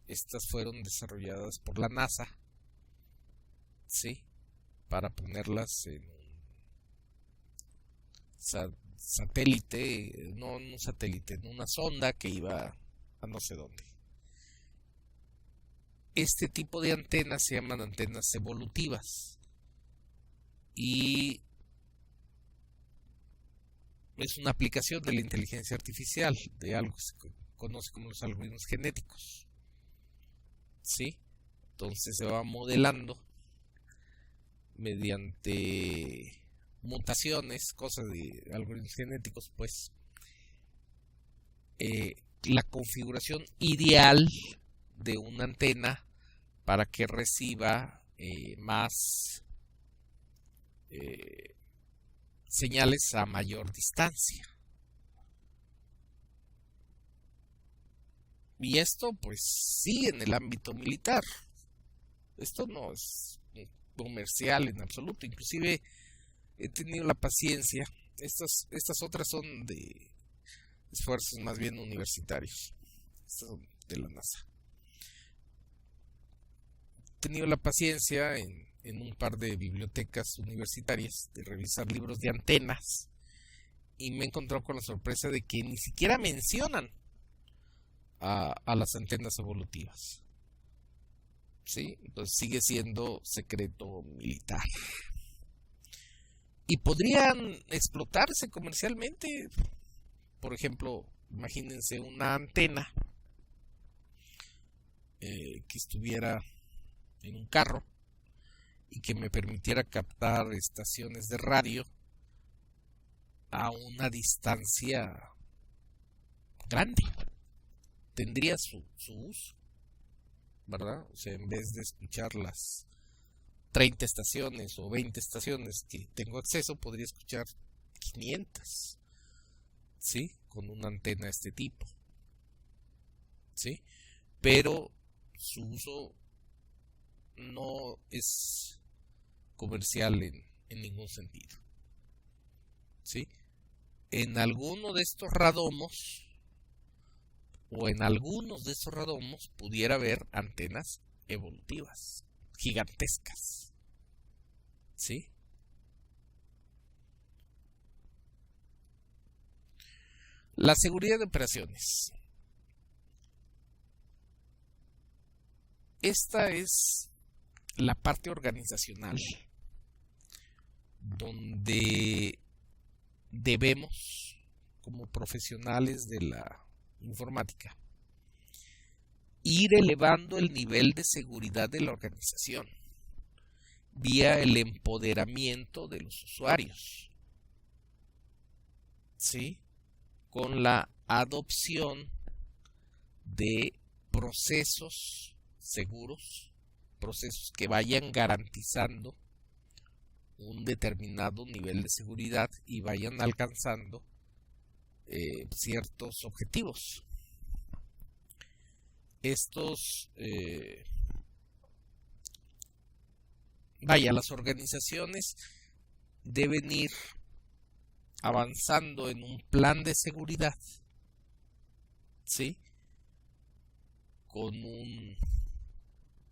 Estas fueron desarrolladas por la NASA. Sí. Para ponerlas en satélite, no en un satélite, en una sonda que iba a no sé dónde. Este tipo de antenas se llaman antenas evolutivas y es una aplicación de la inteligencia artificial, de algo que se conoce como los algoritmos genéticos. ¿Sí? Entonces se va modelando mediante mutaciones, cosas de algoritmos genéticos, pues la configuración ideal de una antena para que reciba más señales a mayor distancia. Y esto pues sí en el ámbito militar. Esto no es comercial en absoluto. Inclusive he tenido la paciencia. Estas otras son de esfuerzos más bien universitarios. Estas son de la NASA. He tenido la paciencia en un par de bibliotecas universitarias de revisar libros de antenas y me he encontrado con la sorpresa de que ni siquiera mencionan a las antenas evolutivas. ¿Sí? Entonces sigue siendo secreto militar. Y podrían explotarse comercialmente. Por ejemplo, imagínense una antena que estuviera en un carro y que me permitiera captar estaciones de radio a una distancia grande. Tendría su uso, ¿verdad? O sea, en vez de escuchar las 30 estaciones o 20 estaciones que tengo acceso, podría escuchar 500, ¿sí? Con una antena de este tipo, ¿sí? Pero su uso no es comercial en ningún sentido, ¿sí? En alguno de estos radomos o en algunos de esos radomos pudiera haber antenas evolutivas gigantescas, ¿sí? La seguridad de operaciones. Esta es la parte organizacional donde debemos, como profesionales de la informática, ir elevando el nivel de seguridad de la organización vía el empoderamiento de los usuarios, ¿sí? Con la adopción de procesos seguros, procesos que vayan garantizando un determinado nivel de seguridad y vayan alcanzando ciertos objetivos. Estos las organizaciones deben ir avanzando en un plan de seguridad, ¿sí?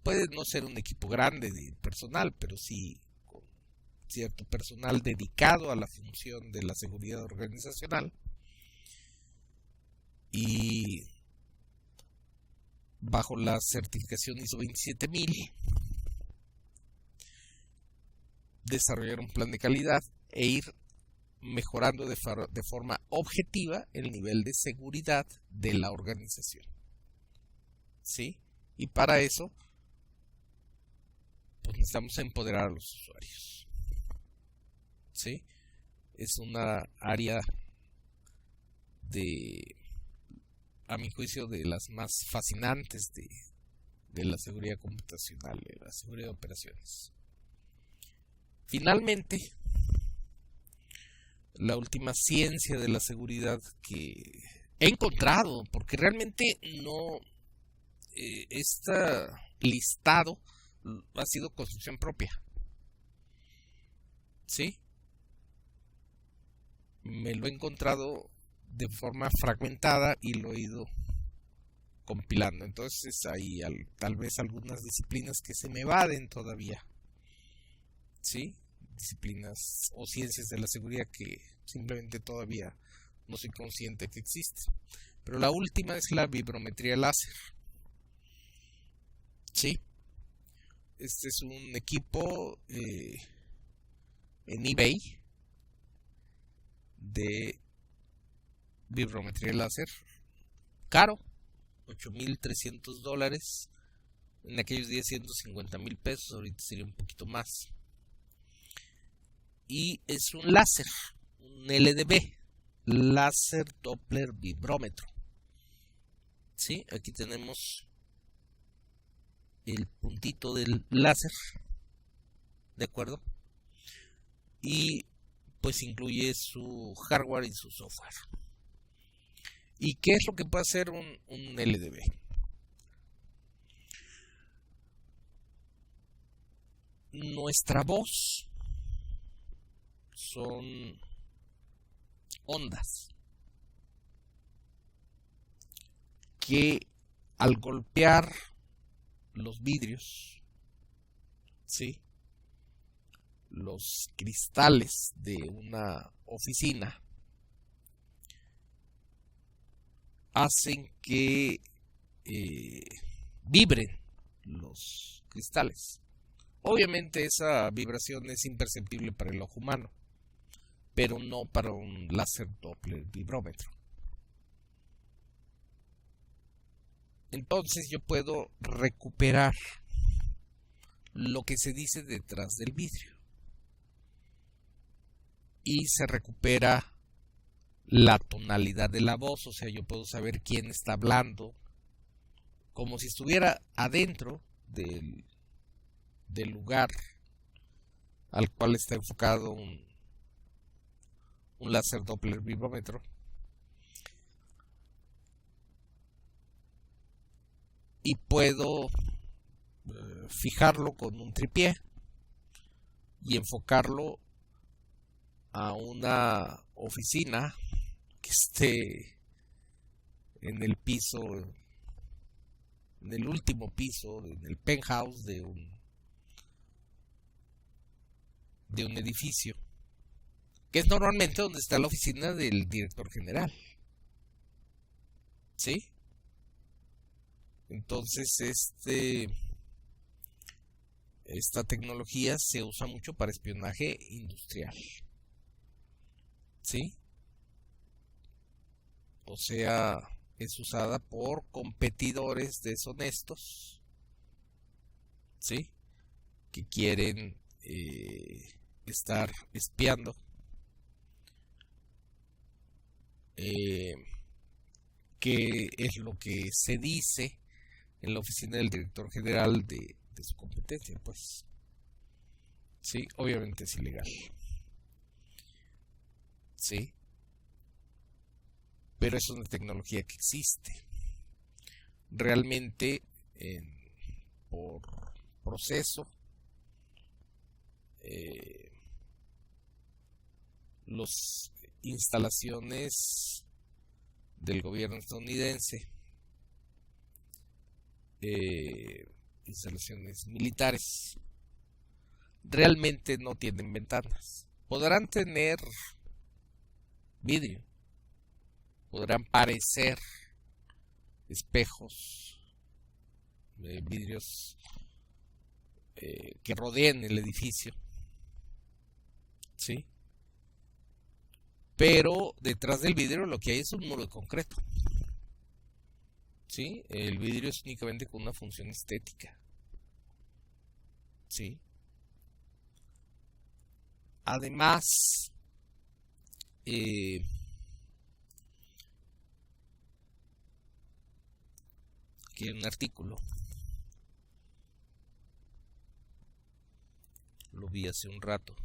Puede no ser un equipo grande de personal, pero sí con cierto personal dedicado a la función de la seguridad organizacional, y bajo la certificación ISO 27000 desarrollar un plan de calidad e ir mejorando de forma objetiva el nivel de seguridad de la organización. ¿Sí? Y para eso pues necesitamos empoderar a los usuarios. ¿Sí? Es una área a mi juicio, de las más fascinantes de la seguridad computacional, de la seguridad de operaciones. Finalmente, la última ciencia de la seguridad que he encontrado, porque realmente no, este listado ha sido construcción propia. ¿Sí? Me lo he encontrado de forma fragmentada y lo he ido compilando. Entonces hay tal vez algunas disciplinas que se me evaden todavía. ¿Sí? Disciplinas o ciencias de la seguridad que simplemente todavía no soy consciente que existen. Pero la última es la vibrometría láser. ¿Sí? Este es un equipo en eBay de vibrometría láser caro, $8,300. En aquellos días $150,000, ahorita sería un poquito más. Y es un láser, un LDV, láser Doppler vibrómetro. ¿Sí? Aquí tenemos el puntito del láser, ¿de acuerdo? Y pues incluye su hardware y su software. ¿Y qué es lo que puede hacer un LDV? Nuestra voz son ondas que al golpear los vidrios, ¿sí?, los cristales de una oficina, hacen que vibren los cristales. Obviamente esa vibración es imperceptible para el ojo humano, pero no para un láser Doppler vibrómetro. Entonces yo puedo recuperar lo que se dice detrás del vidrio. Y se recupera la tonalidad de la voz, o sea, yo puedo saber quién está hablando, como si estuviera adentro del lugar al cual está enfocado un láser Doppler vibrómetro. Y puedo fijarlo con un tripié y enfocarlo a una oficina que esté en el piso, en el último piso, en el penthouse de un edificio, que es normalmente donde está la oficina del director general. ¿Sí? Entonces esta tecnología se usa mucho para espionaje industrial. ¿Sí? O sea, es usada por competidores deshonestos, ¿sí?, que quieren estar espiando qué es lo que se dice en la oficina del director general de su competencia, pues. Sí, obviamente es ilegal. Sí. Pero es una tecnología que existe. Realmente, por proceso, las instalaciones del gobierno estadounidense, instalaciones militares, realmente no tienen ventanas. Podrán tener vidrio, podrán parecer espejos, vidrios que rodeen el edificio, ¿sí? Pero detrás del vidrio lo que hay es un muro de concreto, ¿sí? El vidrio es únicamente con una función estética, ¿sí? Además, eh, que un artículo, lo vi hace un rato,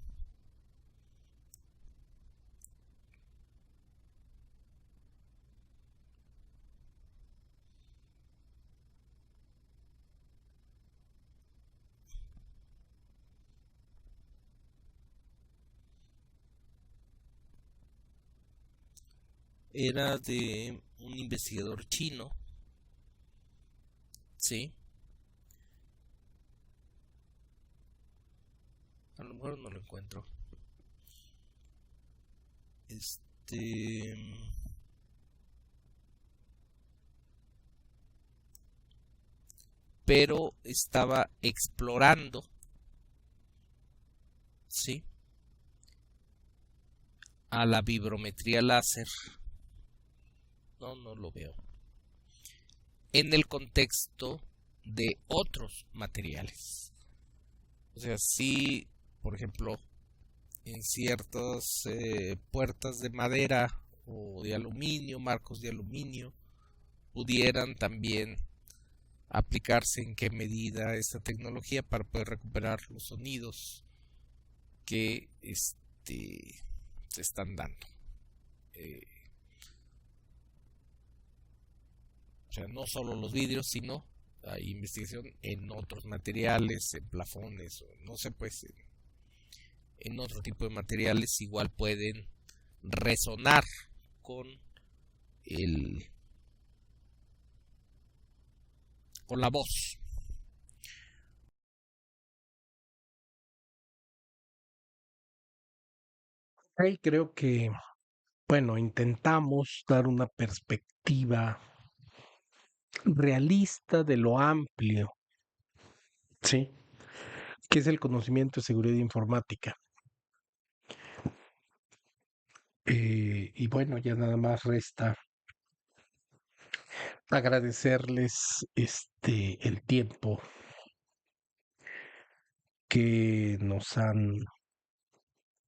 era de un investigador chino, ¿sí? A lo mejor no lo encuentro. Este, pero estaba explorando, ¿sí? A la vibrometría láser. No, no lo veo. En el contexto de otros materiales. O sea, si, por ejemplo, en ciertas puertas de madera o de aluminio, marcos de aluminio, pudieran también aplicarse en qué medida esta tecnología para poder recuperar los sonidos que se están dando. Eh, o sea, no solo los vidrios, sino hay investigación en otros materiales, en plafones, o no sé, pues en otro tipo de materiales igual pueden resonar con el con la voz. Ahí creo que, bueno, intentamos dar una perspectiva realista de lo amplio, ¿sí? Que es el conocimiento de seguridad informática. Y bueno, ya nada más resta agradecerles el tiempo que nos han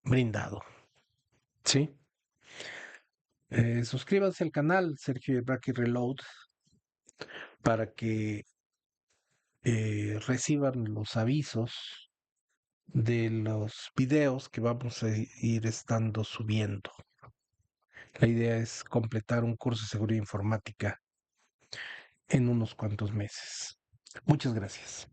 brindado, ¿sí? Suscríbanse al canal Sergio Ibraki Reload para que reciban los avisos de los videos que vamos a ir estando subiendo. La idea es completar un curso de seguridad informática en unos cuantos meses. Muchas gracias.